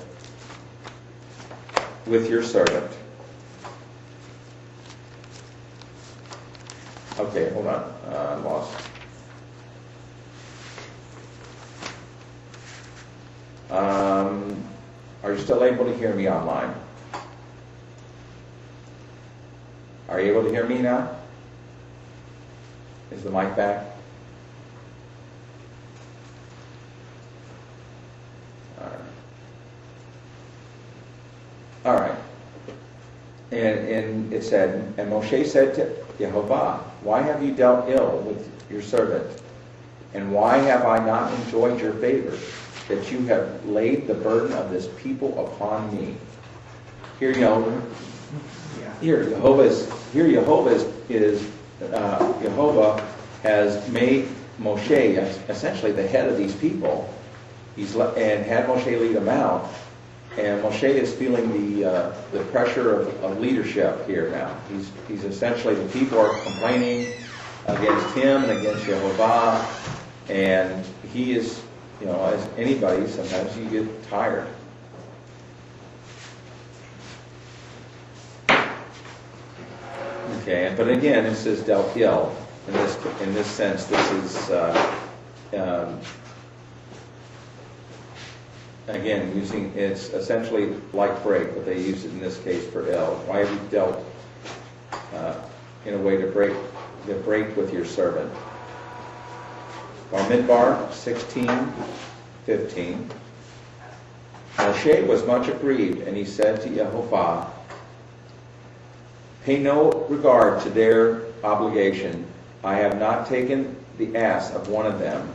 with your servant? Okay, hold on. I'm lost. Are you still able to hear me online? Are you able to hear me now? Is the mic back? All right. And it said, and Moshe said to Jehovah, why have you dealt ill with your servant? And why have I not enjoyed your favor, that you have laid the burden of this people upon me? Here, Jehovah has made Moshe essentially the head of these people. And had Moshe lead them out. And Moshe is feeling the pressure of leadership here now. He's essentially, the people are complaining against him and against Jehovah, and he is, as anybody, sometimes you get tired. Okay, but again, this is dealt ill. In this sense, this is again, it's essentially like break, but they use it in this case for ill. Why have you dealt in a way to break with your servant? Bamidbar 16:15. Moshe was much aggrieved, and he said to Jehovah, pay no regard to their obligation. I have not taken the ass of one of them,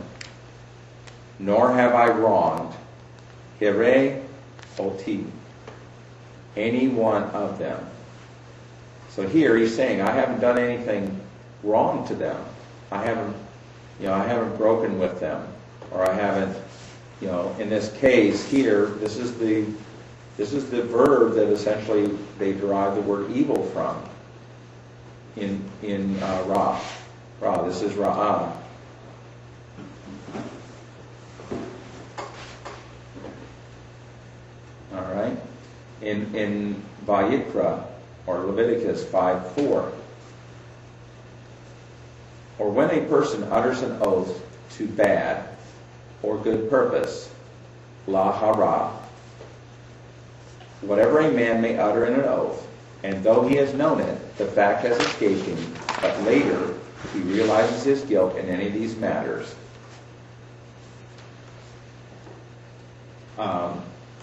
nor have I wronged Hire Oti, any one of them. So here he's saying, I haven't done anything wrong to them. I haven't broken with them, or I haven't, in this case here, this is the verb that essentially they derive the word evil from in Ra. This is Ra'ah. All right. In Vayikra, or Leviticus 5:4. Or when a person utters an oath to bad or good purpose, la hara, whatever a man may utter in an oath, and though he has known it, the fact has escaped him, but later he realizes his guilt in any of these matters.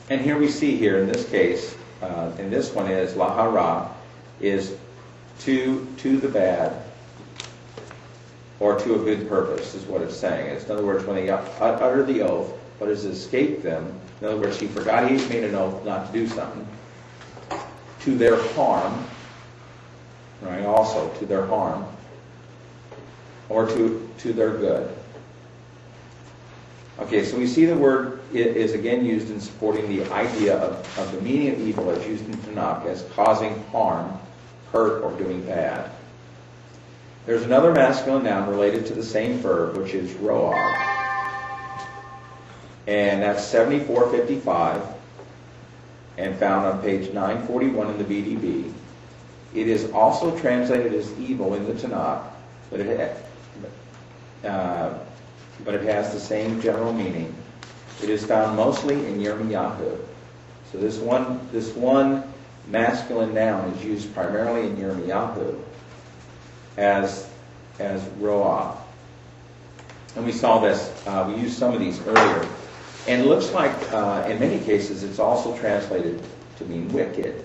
And here we see here in this case, in this one is la hara, is to the bad or to a good purpose, is what it's saying. It's, in other words, when they utter the oath, but has escaped them, in other words, he forgot he made an oath not to do something, to their harm, right, also to their harm, or to their good. Okay, so we see the word is again used in supporting the idea of the meaning of evil as used in Tanakh as causing harm, hurt, or doing bad. There's another masculine noun related to the same verb, which is ro'ah, and that's 7455 and found on page 941 in the BDB. It is also translated as evil in the Tanakh, but it has the same general meaning. It is found mostly in Yirmiyahu. So this one masculine noun is used primarily in Yirmiyahu as ro'ah. And we saw this, we used some of these earlier. And it looks like in many cases it's also translated to mean wicked,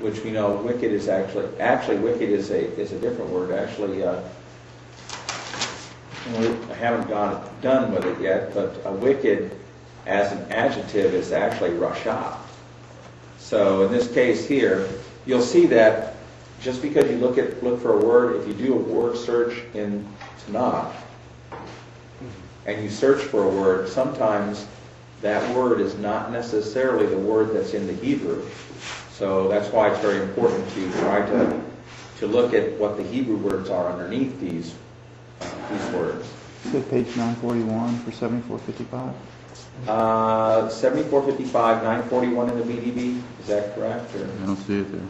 which we know wicked is actually wicked is a different word. Actually, I haven't done with it yet, but wicked as an adjective is actually rasha. So in this case here, you'll see that just because you look for a word, if you do a word search in Tanakh, and you search for a word, sometimes that word is not necessarily the word that's in the Hebrew. So that's why it's very important to try to look at what the Hebrew words are underneath these words. You said page 941 for 7455? 7455, 941 in the BDB, is that correct? Or? I don't see it there.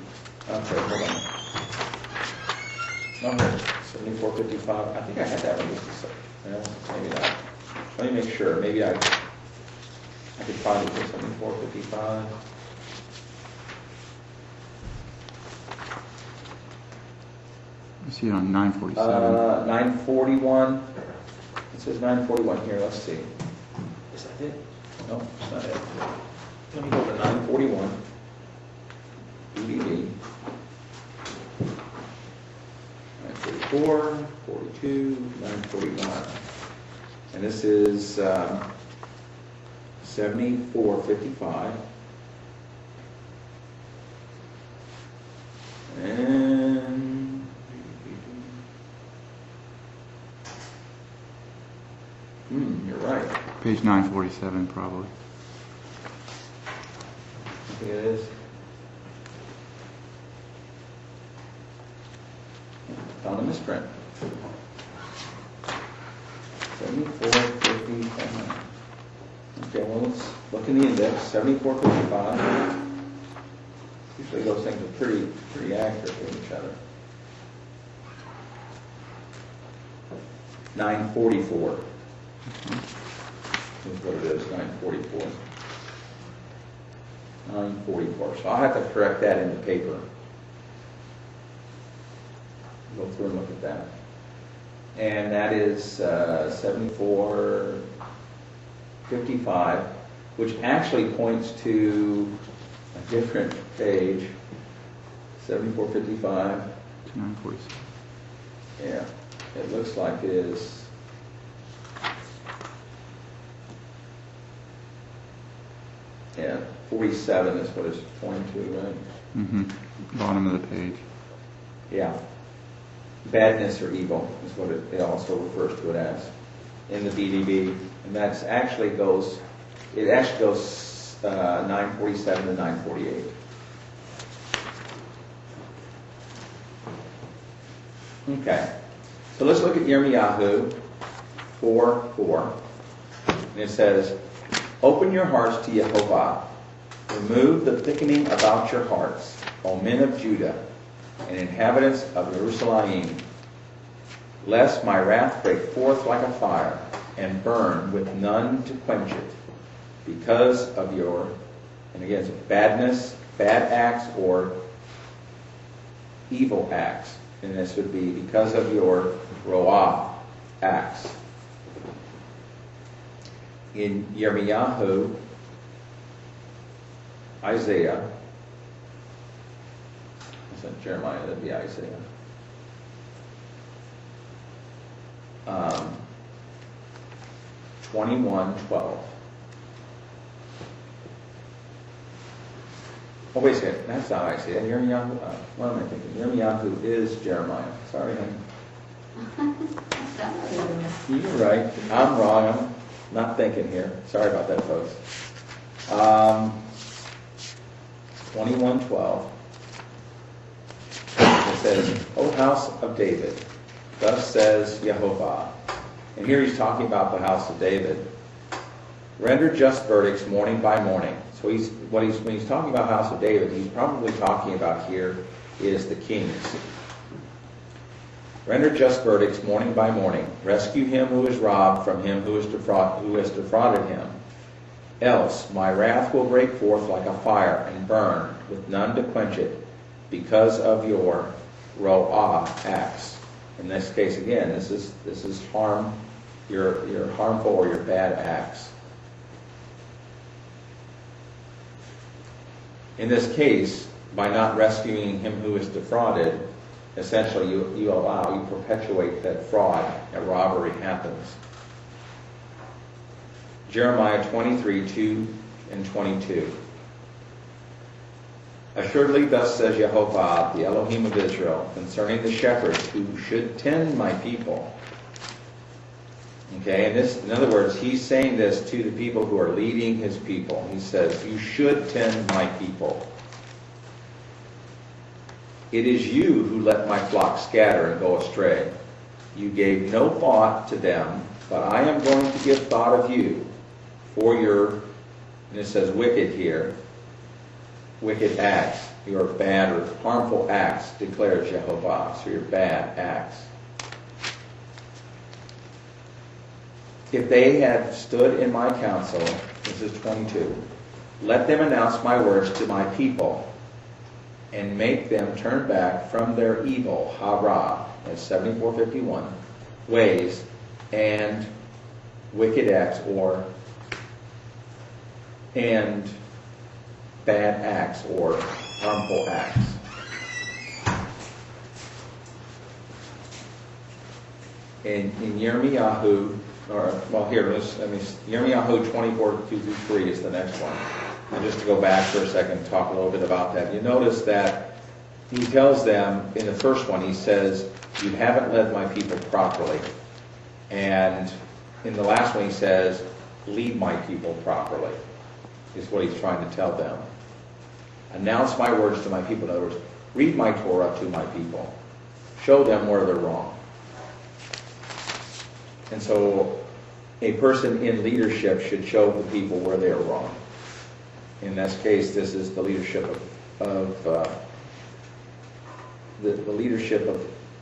Okay, hold on. No, here, 7455. I think I had that one. Maybe not. Let me make sure. Maybe I could find it for 7455. I see it on 947. 941. It says 941 here. Let's see. Is that it? No, it's not it. Let me go to 941. BDB. 944, 42, 941. And this is 7455. And you're right. Page 947 probably. I think it is. Found a misprint. 7455. Okay, well, let's look in the index. 7455. Usually those things are pretty accurate with each other. 944. That's what it is, 944. 944. So I'll have to correct that in the paper. Go through and look at that. And that is 7455, which actually points to a different page. 7455. To 947. Yeah. it looks like it is, yeah, 47 is what it's pointing to, right? Mm-hmm. Bottom of the page. Yeah. Badness or evil is what it also refers to it as in the BDB. And that's actually goes, it actually goes 947 to 948. Okay. So let's look at Yirmiyahu 4:4. And it says, "Open your hearts to Yehovah. Remove the thickening about your hearts, O men of Judah, and inhabitants of Jerusalem, lest my wrath break forth like a fire, and burn with none to quench it, because of your," and again, it's badness, bad acts, or evil acts. And this would be because of your roah acts. In Yirmiyahu, Isaiah, it's not Jeremiah, that'd be Isaiah. 21:12. Oh, wait a second. That's not Isaiah. Yirmiyahu. What am I thinking? Yirmiyahu is Jeremiah. Sorry, honey. You're right. I'm wrong. I'm not thinking here. Sorry about that, folks. 21:12. It says, "O house of David, thus says Yehovah." And here he's talking about the house of David. "Render just verdicts morning by morning." So when he's talking about house of David, he's probably talking about here is the kings. "Render just verdicts morning by morning. Rescue him who is robbed from him who has defrauded him. Else my wrath will break forth like a fire and burn with none to quench it, because of your roah acts." In this case, again, this is harm, your harmful or your bad acts. In this case, by not rescuing him who is defrauded, essentially you perpetuate that fraud, that robbery happens. Jeremiah 23:2 and 22. "Assuredly thus says Yehovah, the Elohim of Israel, concerning the shepherds who should tend my people." Okay, and this, in other words, he's saying this to the people who are leading his people. He says, "You should tend my people. It is you who let my flock scatter and go astray. You gave no thought to them, but I am going to give thought of you for your," and it says wicked here, wicked acts, your bad or harmful acts, declares Yehovah. So your bad acts. "If they had stood in my counsel," this is 22, "let them announce my words to my people, and make them turn back from their evil," hara, that's 74:51, "ways and wicked acts," and bad acts or harmful acts. In Yirmiyahu, Yirmiyahu 24:2-3 is the next one. And just to go back for a second and talk a little bit about that, you notice that he tells them in the first one, he says, "You haven't led my people properly." And in the last one he says, "Lead my people properly," is what he's trying to tell them. Announce my words to my people. In other words, read my Torah to my people. Show them where they're wrong. And so a person in leadership should show the people where they are wrong. In this case, this is the leadership of the leadership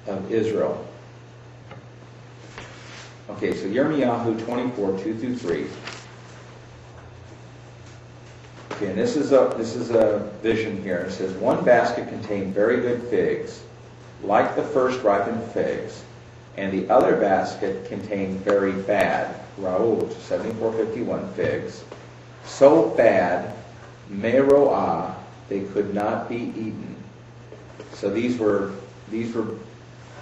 of Israel. Okay, so Yirmiyahu 24:2-3. Okay, and this is a vision here. It says, "One basket contained very good figs, like the first ripened figs, and the other basket contained very bad," Raul 74:51 figs, "so bad, meroah, they could not be eaten." So these were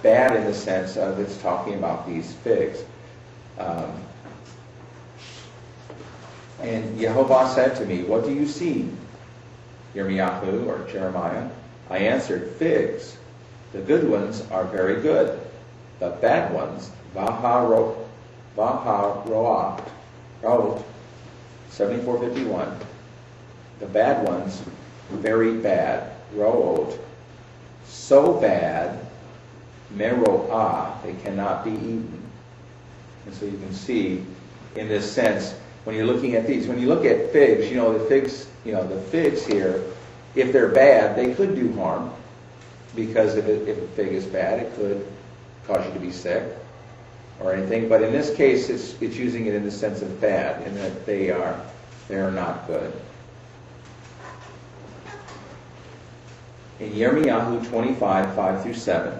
bad in the sense of it's talking about these figs. And Yehovah said to me, what do you see, Yirmiyahu or Jeremiah? I answered, figs. The good ones are very good. The bad ones, Vaharoah, 7451. The bad ones, very bad, Root. So bad, Meroah, they cannot be eaten. And so you can see, in this sense, when you're looking at these, when you look at figs, the figs here, if they're bad, they could do harm, because if a fig is bad, it could cause you to be sick or anything. But in this case, it's using it in the sense of bad, in that they are not good. In Yirmiyahu 25, 5-7,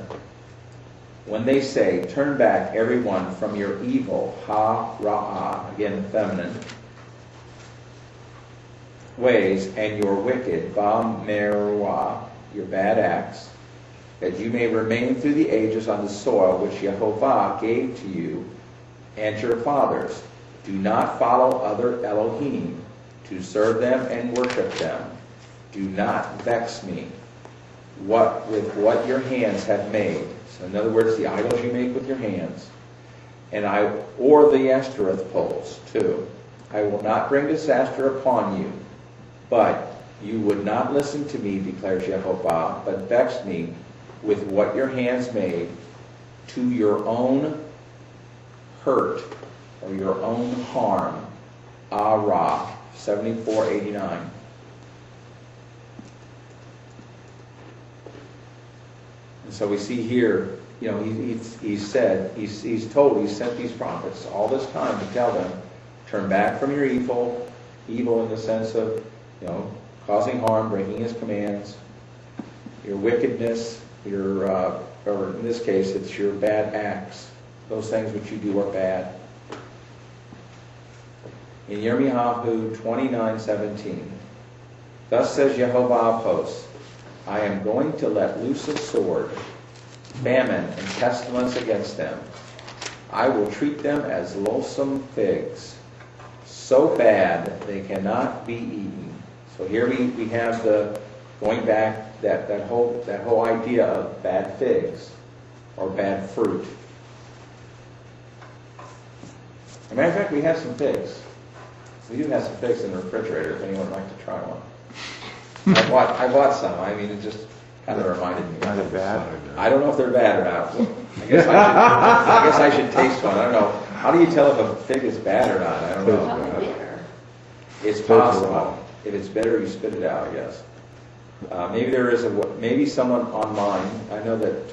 when they say, turn back everyone from your evil, ha-ra'ah, again feminine, ways, and your wicked, ba-meruah, your bad acts, that you may remain through the ages on the soil which Yehovah gave to you and your fathers. Do not follow other Elohim to serve them and worship them. Do not vex me with what your hands have made. So in other words, the idols you make with your hands, or the Ashtoreth poles too. I will not bring disaster upon you, but you would not listen to me, declares Yehovah, but vex me with what your hands made, to your own hurt or your own harm. Arah, 7489. And so we see here, he's sent these prophets all this time to tell them, turn back from your evil in the sense of, causing harm, breaking his commands, your wickedness, or in this case, it's your bad acts. Those things which you do are bad. In Yirmiyahu 29:17, thus says Yehovah of hosts, I am going to let loose a sword, famine, and pestilence against them. I will treat them as loathsome figs, so bad they cannot be eaten. So here we have going back that whole idea of bad figs or bad fruit. As a matter of fact, we have some figs. We do have some figs in the refrigerator if anyone would like to try one. I bought some. It just kind of reminded me. Are they bad? I don't know if they're bad or not. I guess I should taste one. I don't know. How do you tell if a fig is bad or not? I don't know. It's possible. If it's bitter, you spit it out, I guess. Maybe someone online. I know that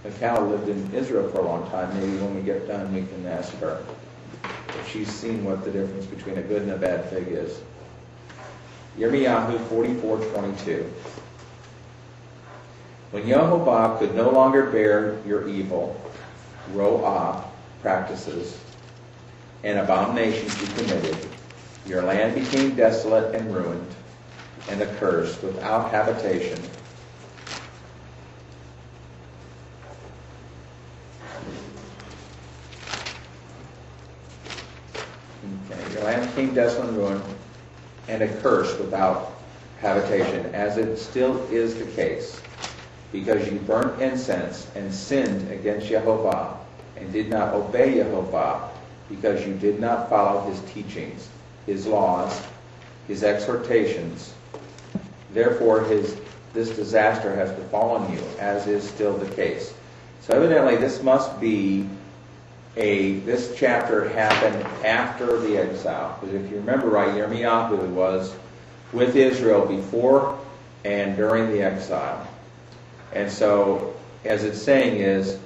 Mikal lived in Israel for a long time. Maybe when we get done, we can ask her if she's seen what the difference between a good and a bad fig is. Yirmiyahu 44:22. When Yehovah could no longer bear your evil, ro'ah, practices, and abominations you committed, your land became desolate and ruined, and accursed, without habitation. Okay, your land became desolate and ruined, and accursed, without habitation, as it still is the case, because you burnt incense and sinned against Yehovah, and did not obey Yehovah, because you did not follow his teachings, his laws, his exhortations. Therefore, this disaster has befallen you, as is still the case. So evidently, this must be this chapter happened after the exile. Because if you remember right, Yirmiyahu was with Israel before and during the exile. And so, as it's saying is,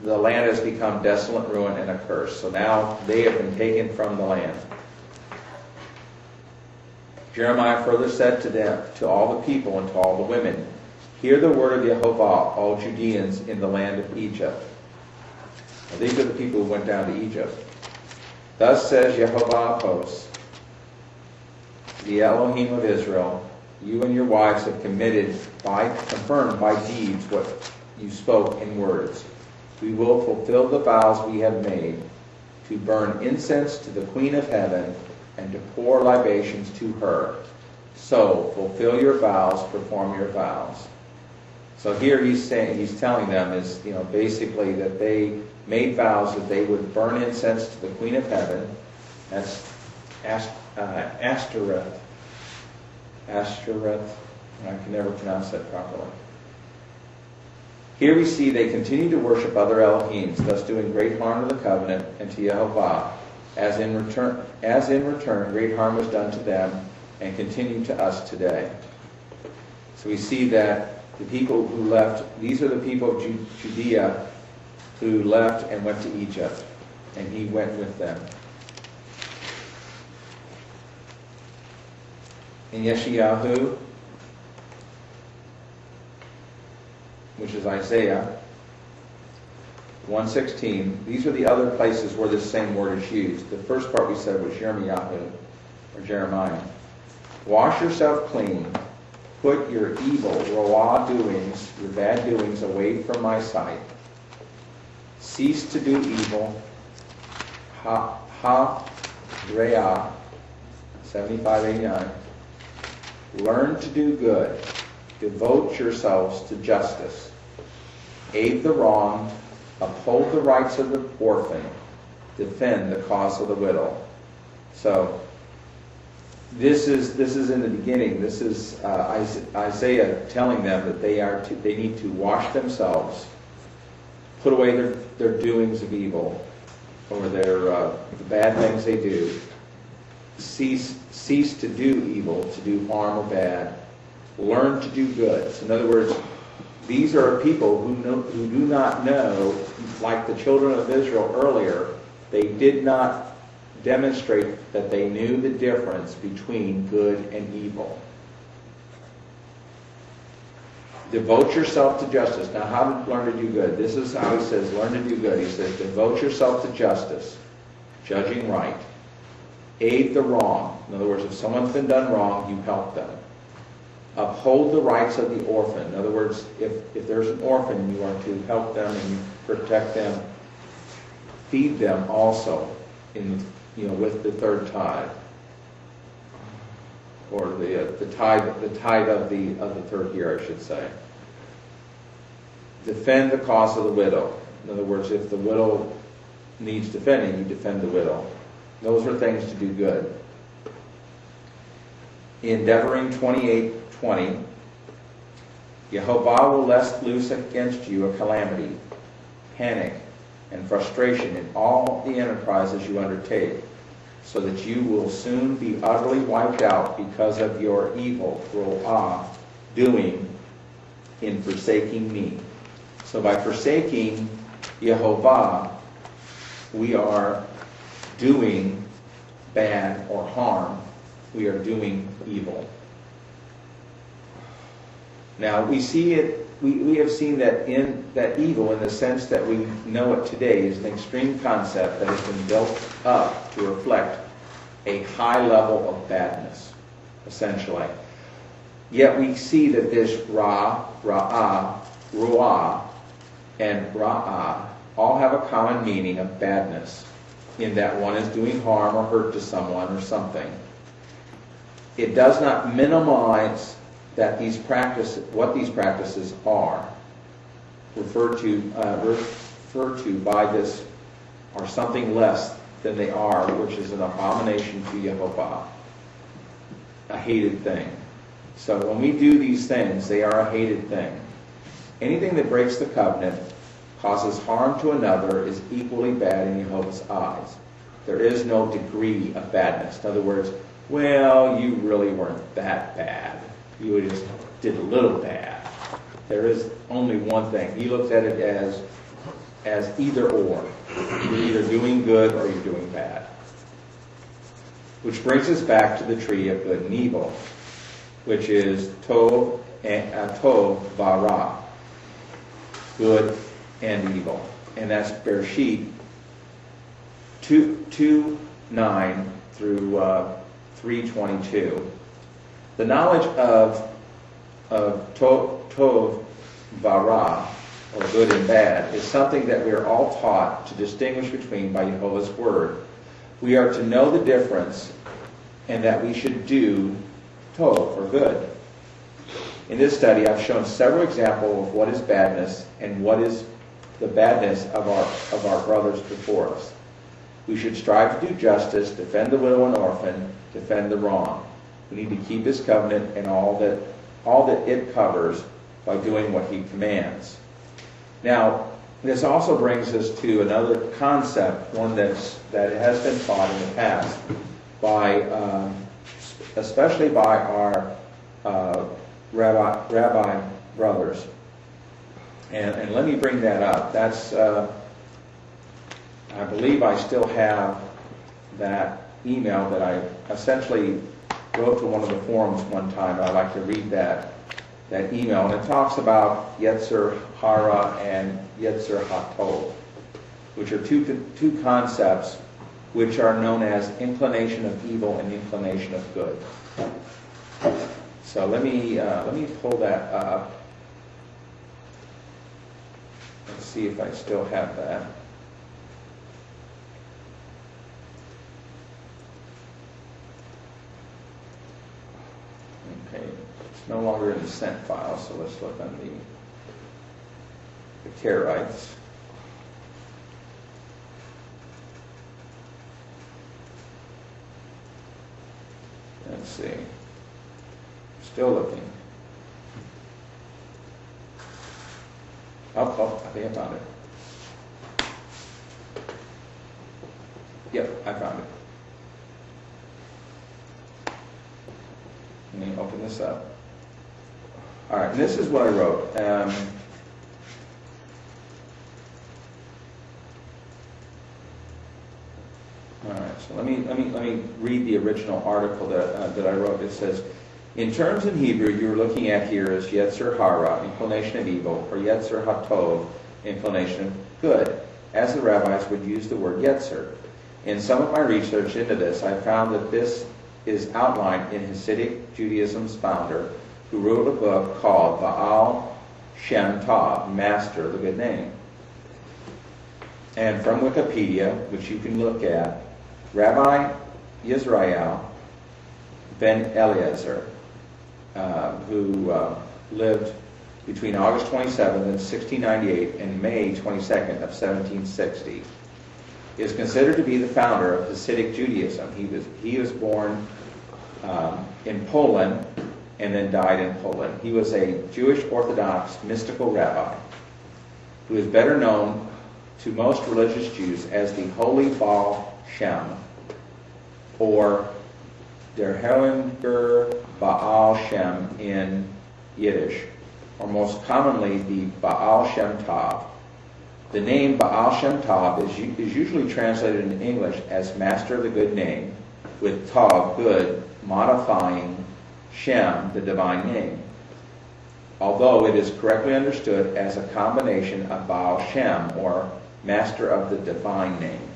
the land has become desolate, ruined, and accursed. So now they have been taken from the land. Jeremiah further said to them, to all the people and to all the women, hear the word of Yehovah, all Judeans in the land of Egypt. Now, these are the people who went down to Egypt. Thus says Yehovah of hosts, the Elohim of Israel, you and your wives have confirmed by deeds what you spoke in words. We will fulfill the vows we have made, to burn incense to the Queen of Heaven and to pour libations to her. So fulfill your vows, perform your vows. So here he's telling them is, basically that they made vows that they would burn incense to the Queen of Heaven. That's Ashtoreth. Ashtoreth. I can never pronounce that properly. Here we see they continue to worship other Elohims, thus doing great harm to the covenant and to Yehovah. As in return, great harm was done to them and continued to us today. So we see that the people who left, these are the people of Judea who left and went to Egypt, and he went with them. In Yeshayahu, which is Isaiah 1:16, these are the other places where this same word is used. The first part we said was Yirmiyahu, or Jeremiah. Wash yourself clean. Put your evil, roah doings, your bad doings away from my sight. Cease to do evil. Re'ah, 75:89. Learn to do good. Devote yourselves to justice. Aid the wronged. Uphold the rights of the orphan. Defend the cause of the widow. So this is in the beginning. This is Isaiah telling them that they need to wash themselves, put away their doings of evil, or the bad things they do. Cease to do evil, to do harm or bad. Learn to do good. So in other words, these are people who do not know, like the children of Israel earlier, they did not demonstrate that they knew the difference between good and evil. Devote yourself to justice. Now, how to learn to do good? This is how he says, learn to do good. He says, devote yourself to justice, judging right. Aid the wrong. In other words, if someone's been done wrong, you help them. Uphold the rights of the orphan. In other words, if there's an orphan, you are to help them and you protect them. Feed them also with the third tithe, or the tithe of the third year, I should say. Defend the cause of the widow. In other words, if the widow needs defending, you defend the widow. Those are things to do good. Endeavoring 28:20, Yehovah will let loose against you a calamity, panic, and frustration in all the enterprises you undertake, so that you will soon be utterly wiped out because of your evil, doing in forsaking me. So by forsaking Yehovah, we are doing bad or harm. We are doing evil. Now we see it. We have seen that evil, in the sense that we know it today, is an extreme concept that has been built up to reflect a high level of badness, essentially. Yet we see that this Ruah, and Ra'ah all have a common meaning of badness, in that one is doing harm or hurt to someone or something. It does not minimize that what these practices are referred to by this, are something less than they are, which is an abomination to Yehovah, a hated thing. So when we do these things, they are a hated thing. Anything that breaks the covenant, causes harm to another, is equally bad in Jehovah's eyes. There is no degree of badness. In other words, well, you really weren't that bad. You just did a little bad. There is only one thing. He looks at it as either or. You're either doing good or you're doing bad. Which brings us back to the tree of good and evil, which is Tov Vara, good and evil. And that's Bereshit 2:9 through 3:22. The knowledge of Tov Vara, or good and bad, is something that we are all taught to distinguish between by Jehovah's Word. We are to know the difference and that we should do tov, or good. In this study, I've shown several examples of what is badness and what is the badness of our brothers before us. We should strive to do justice, defend the widow and orphan, defend the wrong. We need to keep His covenant and all that it covers by doing what He commands. Now, this also brings us to another concept, one that has been taught in the past by, especially by our rabbi brothers. And let me bring that up. That's, I believe I still have that email that I essentially wrote to one of the forums one time. I'd like to read that email. And it talks about Yetzer Hara and Yetzer HaTov, which are two concepts which are known as inclination of evil and inclination of good. So let me pull that up. Let's see if I still have that. Okay, it's no longer in the sent file, so let's look on the Karaites. Let's see. Still looking. Oh, I think I found it. Yep, I found it. Let me open this up. All right, and this is what I wrote. All right, so let me read the original article that I wrote. It says, in terms in Hebrew, you're looking at here as Yetzer Hara, inclination of evil, or Yetzer HaTov, inclination of good, as the rabbis would use the word Yetzer. In some of my research into this, I found that this is outlined in Hasidic Judaism's founder, who wrote a book called Baal Shem Tov, Master, the Good Name. And from Wikipedia, which you can look at, Rabbi Yisrael ben Eliezer, who lived between August 27th of 1698 and May 22nd of 1760, is considered to be the founder of Hasidic Judaism. He was born in Poland and then died in Poland. He was a Jewish Orthodox mystical rabbi who is better known to most religious Jews as the Holy Baal Shem, or Der Heiliger Baal Shem in Yiddish, or most commonly the Baal Shem Tov. The name Baal Shem Tov is usually translated in English as Master of the Good Name, with Tov, good, modifying Shem, the divine name, although it is correctly understood as a combination of Baal Shem, or Master of the divine name,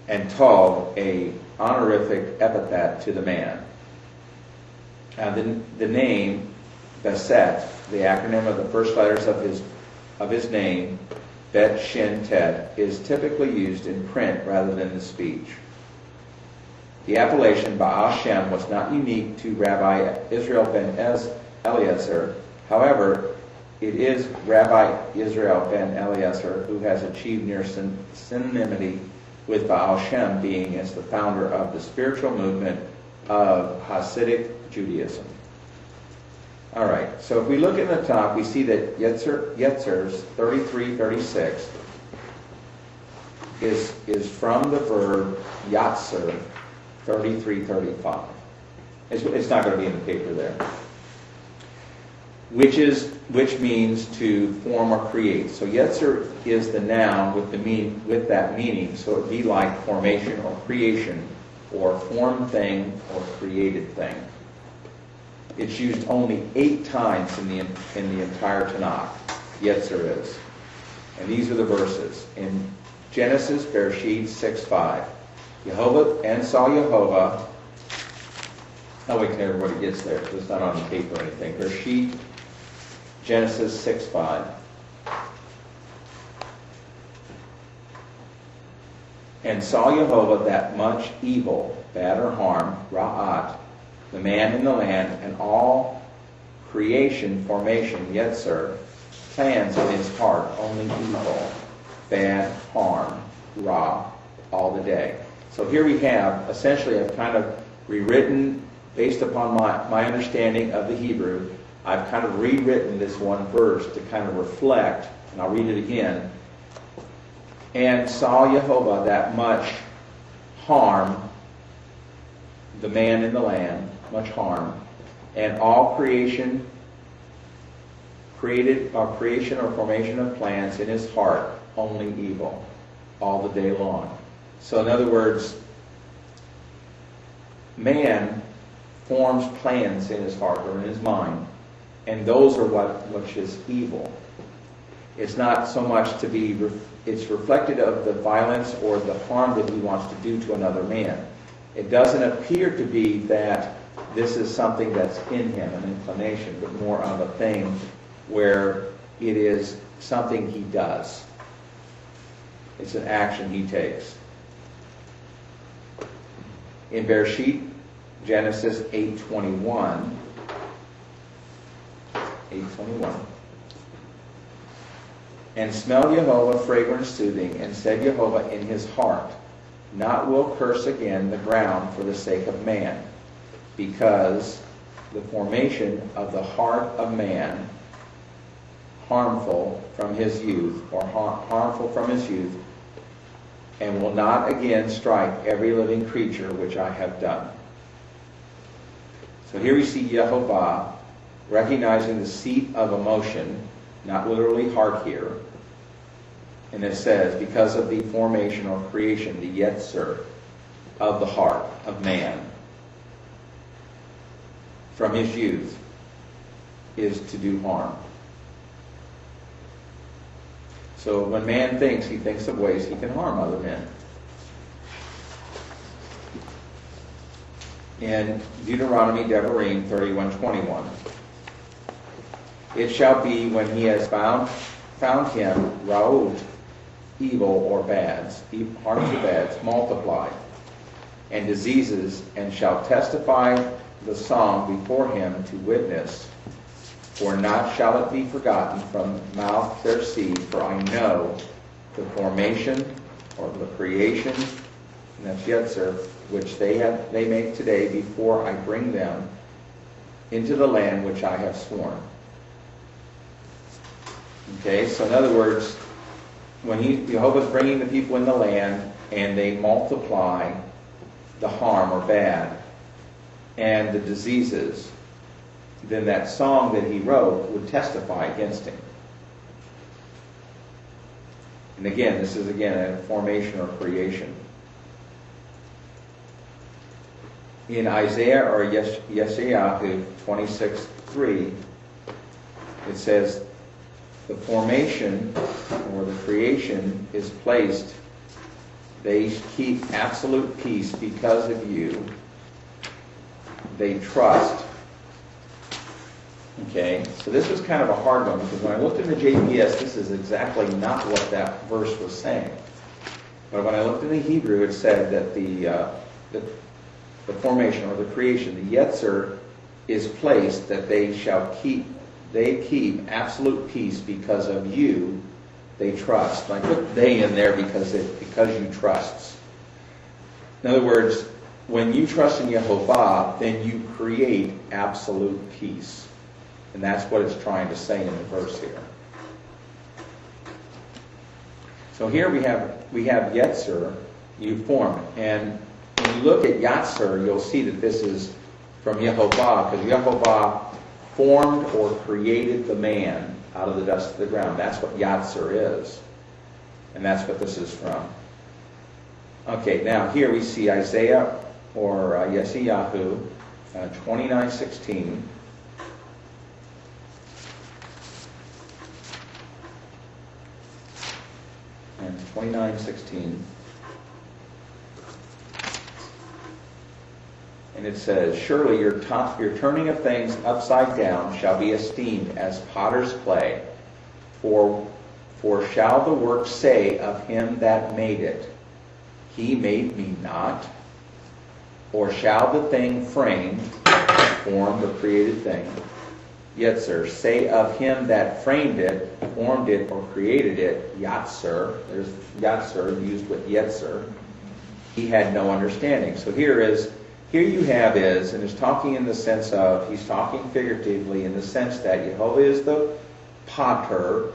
and Tov, a honorific epithet to the man. The name Beset, the acronym of the first letters of his name, Bet Shin Tet, is typically used in print rather than in speech. The appellation Baal Shem was not unique to Rabbi Israel ben Eliezer. However, it is Rabbi Israel ben Eliezer who has achieved near synonymity with Baal Shem, being as the founder of the spiritual movement of Hasidic Judaism. All right, so if we look at the top, we see that Yetzer's 33:36 is from the verb Yatzer 33:35. It's not going to be in the paper there. Which means to form or create. So Yetzer is the noun with that meaning. So it'd be like formation or creation, or formed thing or created thing. It's used only 8 times in the entire Tanakh. Yetzer is, and these are the verses in Genesis, Bereshit 6:5. Yehovah and saw Yehovah. Oh, wait, everybody gets there, because it's not on the tape or anything. Bereshit Genesis 6:5. And saw Jehovah that much evil, bad or harm, ra'at, the man in the land, and all creation, formation, yetzer, plans in his heart, only evil, bad, harm, ra, all the day. So here we have, essentially, I've kind of rewritten, based upon my understanding of the Hebrew, I've kind of rewritten this one verse to kind of reflect, and I'll read it again. And saw Jehovah that much harm, the man in the land, much harm, and all creation, creation or formation of plants in his heart, only evil, all the day long. So in other words, man forms plans in his heart or in his mind, and those are which is evil. It's not so much to be, it's reflected of the violence or the harm that he wants to do to another man. It doesn't appear to be that this is something that's in him, an inclination, but more of a thing where it is something he does. It's an action he takes. In Bereshit, Genesis 8:21, and smelled Jehovah fragrance soothing, and said Jehovah in his heart, not will curse again the ground for the sake of man, because the formation of the heart of man harmful from his youth, or harmful from his youth, and will not again strike every living creature which I have done. So here we see Jehovah recognizing the seat of emotion, not literally heart here. And it says, because of the formation or creation, the yetzer of the heart of man from his youth is to do harm. So when man thinks, he thinks of ways he can harm other men. In Deuteronomy, Devarim 31:21, it shall be when he has found him, ra'ut, evil or bads, harms or bads, multiplied, and diseases, and shall testify the song before him to witness, for not shall it be forgotten from mouth their seed, for I know the formation or the creation, and that's yetzer, which they make today before I bring them into the land which I have sworn. Okay, so in other words, when Jehovah's bringing the people in the land and they multiply the harm or bad and the diseases, then that song that he wrote would testify against him. And again, this is a formation or creation. In Isaiah or Yeshayahu 26:3, it says, the formation or the creation is placed, they keep absolute peace because of you. They trust. Okay, so this was kind of a hard one, because when I looked in the JPS, this is exactly not what that verse was saying. But when I looked in the Hebrew, it said that the formation or the creation, the yetzer, is placed that they keep absolute peace because of you. They trust. I put they in there because you trust. In other words, when you trust in Jehovah, then you create absolute peace. And that's what it's trying to say in the verse here. So here we have yetzer, you form. And when you look at yatzer, you'll see that this is from Jehovah, because Jehovah formed or created the man out of the dust of the ground. That's what yatzer is. And that's what this is from. Okay, now here we see Isaiah or Yeshayahu 29:16. And 29:16. And And it says, surely your turning of things upside down shall be esteemed as potter's clay. For shall the work say of him that made it, he made me not? Or shall the thing framed, formed or created thing, Yetzer, say of him that framed it, formed it, or created it, Yatzer, there's Yatzer used with Yetzer, he had no understanding. So here you have and is talking in the sense of, he's talking figuratively in the sense that Jehovah is the potter,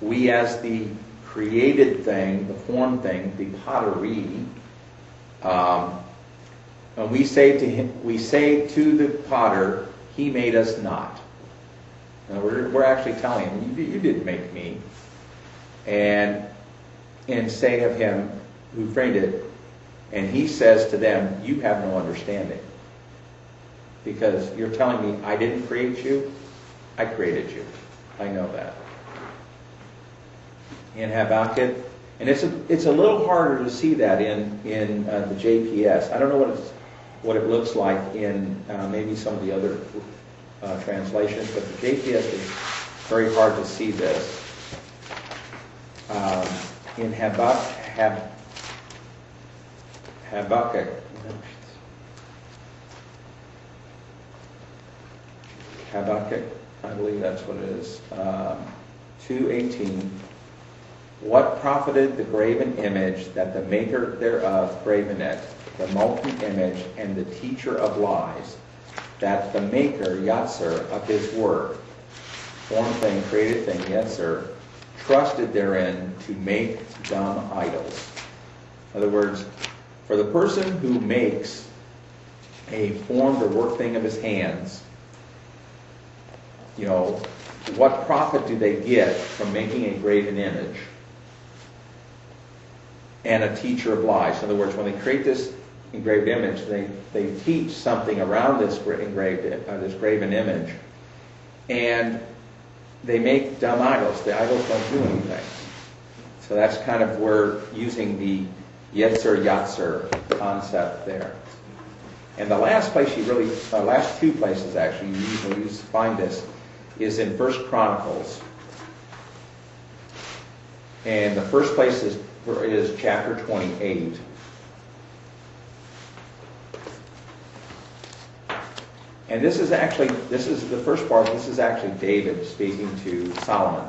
we as the created thing, the formed thing, the pottery, and we say to the potter, he made us not. Now we're actually telling him, you didn't make me. And say of him who framed it, and he says to them, you have no understanding. Because you're telling me I didn't create you, I created you. I know that. In Habakkuk, and it's a little harder to see that in the JPS. I don't know what it looks like in maybe some of the other translations, but the JPS is very hard to see this. In Habakkuk, I believe that's what it is. 2:18. What profited the graven image that the maker thereof graven it, the molten image and the teacher of lies, that the maker, Yatzer, of his work, formed thing, created thing, Yetzer, trusted therein to make dumb idols. In other words, for the person who makes a formed or worked thing of his hands, what profit do they get from making a graven image and a teacher of lies? In other words, when they create this engraved image, they teach something around this graven image, and they make dumb idols. The idols don't do anything. So that's kind of where using the Yetzer concept there. And the last place last two places actually you usually find this is in 1 Chronicles. And the first place is chapter 28. And this is the first part, this is actually David speaking to Solomon.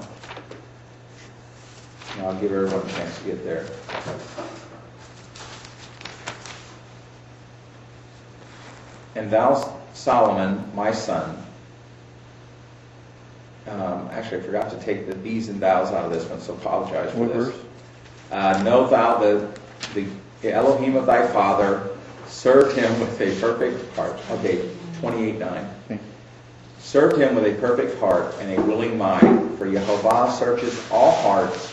And I'll give everyone a chance to get there. And thou, Solomon, my son, actually I forgot to take the these and thous out of this one, so apologize for this. Know thou the Elohim of thy father, served him with a perfect heart. Okay, 28:9. Okay. Served him with a perfect heart and a willing mind, for Jehovah searches all hearts,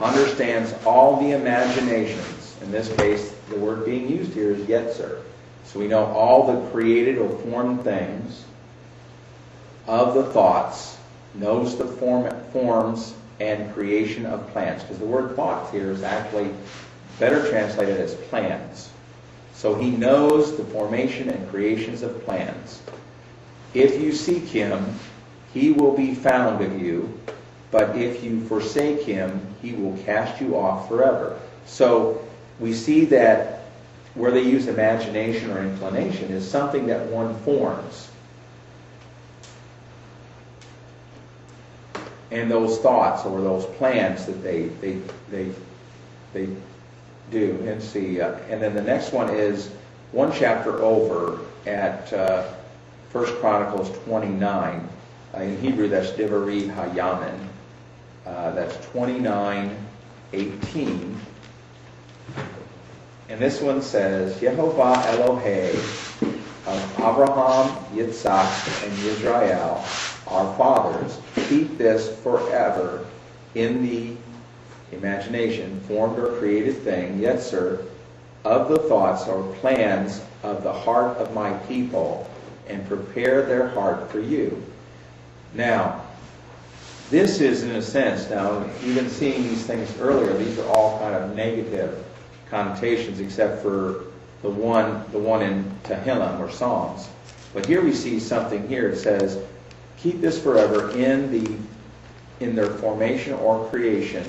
understands all the imaginations. In this case, the word being used here is Yetzer. So we know all the created or formed things of the thoughts, knows the forms and creation of plans. Because the word thoughts here is actually better translated as plans. So he knows the formation and creations of plans. If you seek him, he will be found of you. But if you forsake him, he will cast you off forever. So we see that where they use imagination or inclination is something that one forms. And those thoughts or those plans that they do. And see, and then the next one is one chapter over at 1 Chronicles 29. In Hebrew, that's Devarim Hayamin. That's 29:18. And this one says, Yehovah Elohei of Abraham, Yitzhak, and Israel, our fathers, keep this forever in the imagination, formed or created thing, Yetzer, of the thoughts or plans of the heart of my people, and prepare their heart for you. Now, this is in a sense, now, even seeing these things earlier, these are all kind of negative connotations, except for the one in Tehillim or Psalms. But here we see something here. It says, keep this forever in their formation or creation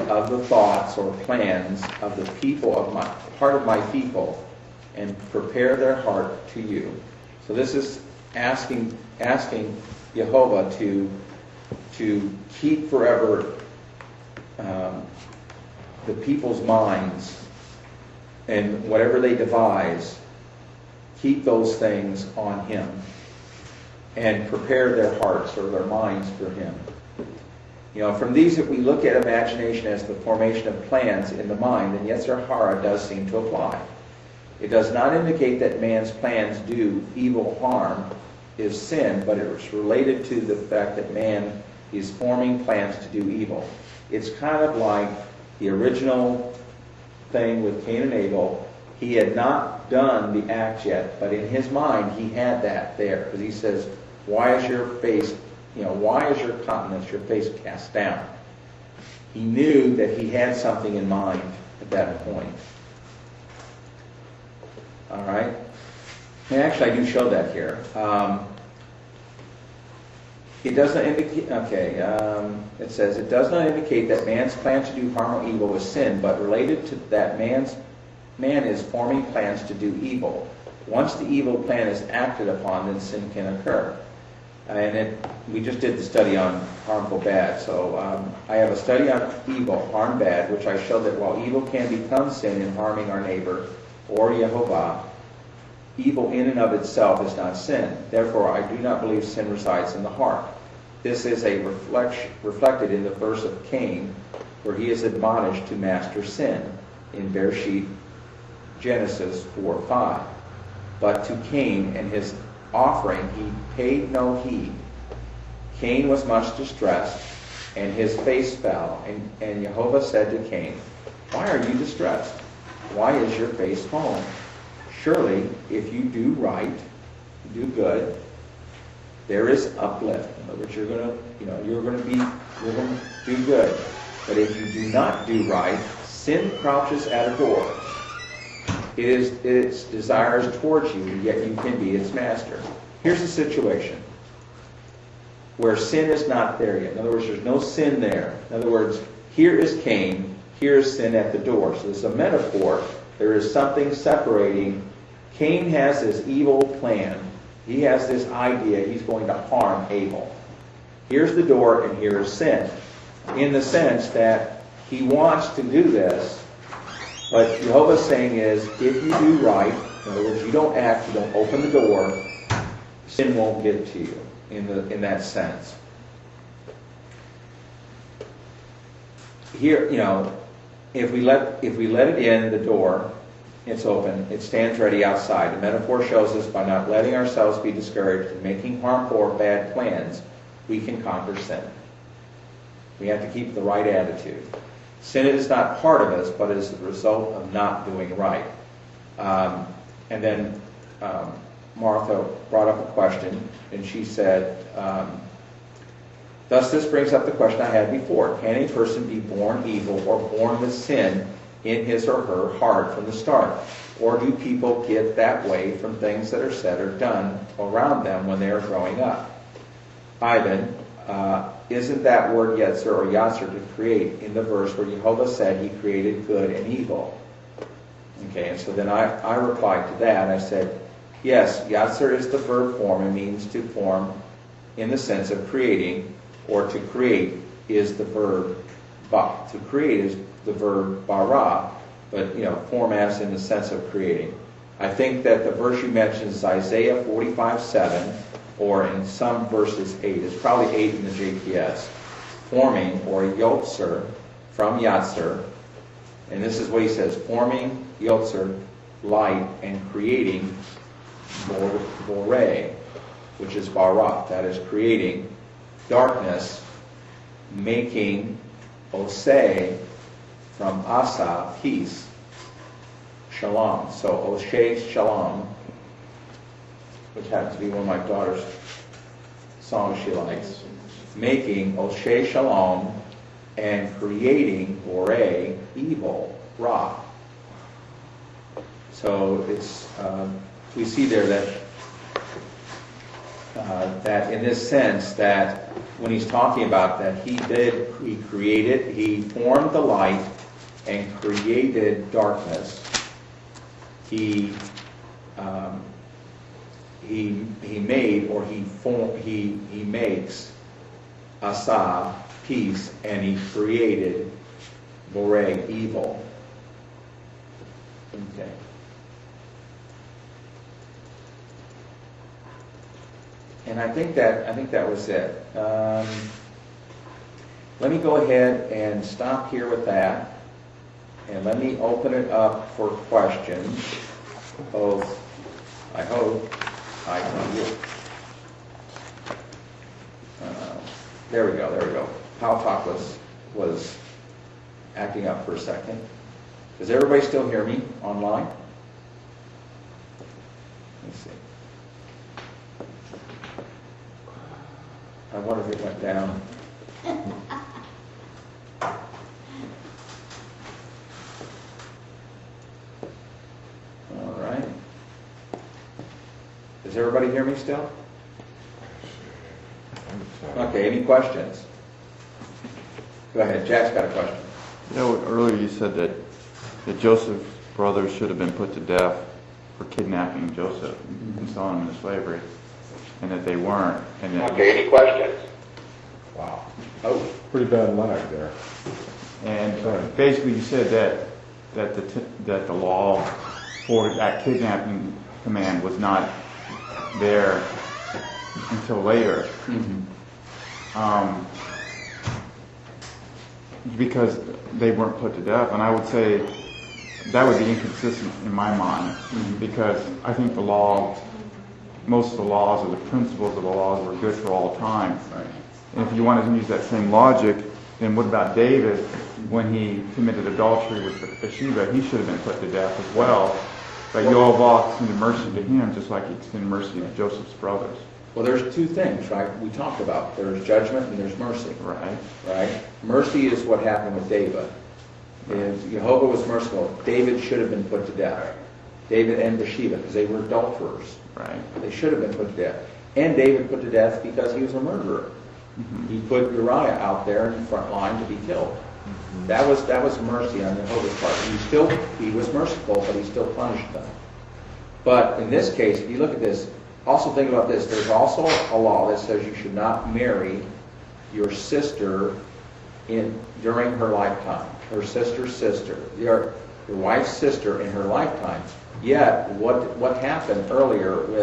of the thoughts or plans of the people of my heart of my people, and prepare their heart to you. So this is asking Jehovah to keep forever the people's minds, and whatever they devise, keep those things on Him, and prepare their hearts or their minds for Him. From these, if we look at imagination as the formation of plans in the mind, then Yetzer Hara does seem to apply. It does not indicate that man's plans do evil harm is sin, but it is related to the fact that man is forming plans to do evil. It's kind of like the original thing with Cain and Abel. He had not done the act yet, but in his mind he had that there. Because he says, why is your face, why is your countenance, your face cast down? He knew that he had something in mind at that point. All right? And actually I do show that here. It does not indicate, it says, it does not indicate that man's plan to do harm or evil is sin, but related to that man is forming plans to do evil. Once the evil plan is acted upon, then sin can occur. And we just did the study on harmful bad. So I have a study on evil, harm bad, which I showed that while evil can become sin in harming our neighbor or Yehovah, evil in and of itself is not sin. Therefore, I do not believe sin resides in the heart. This is a reflected in the verse of Cain, where he is admonished to master sin in Bereshit, Genesis 4:5. But to Cain and his offering he paid no heed. Cain was much distressed, and his face fell. And Jehovah said to Cain, why are you distressed? Why is your face fallen? Surely, if you do right, do good, there is uplift. In other words, you're going to do good. But if you do not do right, sin crouches at a door. Its desires towards you, yet you can be its master. Here's a situation where sin is not there yet. In other words, there's no sin there. In other words, here is Cain, here is sin at the door. So there's a metaphor. There is something separating. Cain has this evil plan. He has this idea he's going to harm Abel. Here's the door and here is sin. In the sense that he wants to do this, but Jehovah's saying is, if you do right, in other words, you don't act, you don't open the door, sin won't get to you in that sense. Here, if we let it in the door, it's open, it stands ready outside. The metaphor shows us by not letting ourselves be discouraged and making harmful or bad plans, we can conquer sin. We have to keep the right attitude. Sin is not part of us, but is the result of not doing right. And then Martha brought up a question, and she said, thus this brings up the question I had before. Can a person be born evil or born with sin in his or her heart from the start? Or do people get that way from things that are said or done around them when they are growing up? Ivan, isn't that word Yetzer or Yatzer to create in the verse where Jehovah said he created good and evil? Okay, and so then I replied to that. I said, yes, Yatzer is the verb form and means to form in the sense of creating, or to create is the verb ba. To create is the verb bara, but form as in the sense of creating. I think that the verse you mentioned is Isaiah 45:7, or in some verses 8. It's probably 8 in the JPS. Forming, or yotzer, from Yatzer. And this is what he says, forming, yotzer, light, and creating, borei, which is bara, that is creating darkness, making oseh, from asa, peace, shalom. So oseh shalom, which happens to be one of my daughter's songs she likes, making oseh shalom and creating borei, evil, ra. So it's, we see there that in this sense that when he's talking about that he created, he formed the light and created darkness. He made, or he makes asa, peace, and he created boreg, evil. Okay. And I think that was it. Let me go ahead and stop here with that, and let me open it up for questions. Both, I hope, I can get. There we go. Pow Talk was acting up for a second. Does everybody still hear me online? Let's see. I wonder if it went down. All right. Does everybody hear me still? Okay, any questions? Go ahead, Jack's got a question. You know, earlier you said that Joseph's brothers should have been put to death for kidnapping Joseph and selling him into slavery, and that they weren't. And that, okay, any questions? Wow. Oh, Pretty bad lag there. and basically you said that the law for that kidnapping command was not there until later. Because they weren't put to death, and I would say that would be inconsistent in my mind, because I think most of the laws or the principles of the laws were good for all time. right. And if you wanted to use that same logic, then what about David when he committed adultery with Bathsheba? He should have been put to death as well. But Yehovah extended mercy to him, just like he extended mercy to Joseph's brothers. Well, there's two things, right? We talked about. There's judgment and there's mercy. Right. Right? Mercy is what happened with David. If Jehovah was merciful, David should have been put to death. David and Bathsheba, because they were adulterers. Right. They should have been put to death. And David put to death because he was a murderer. He put Uriah out there in the front line to be killed. That was mercy on Jehovah's part. He was merciful, but he still punished them. But in this case, if you look at this, also think about this. There's also a law that says you should not marry your sister during her lifetime. Her sister's sister. Your wife's sister in her lifetime. Yet, what happened earlier with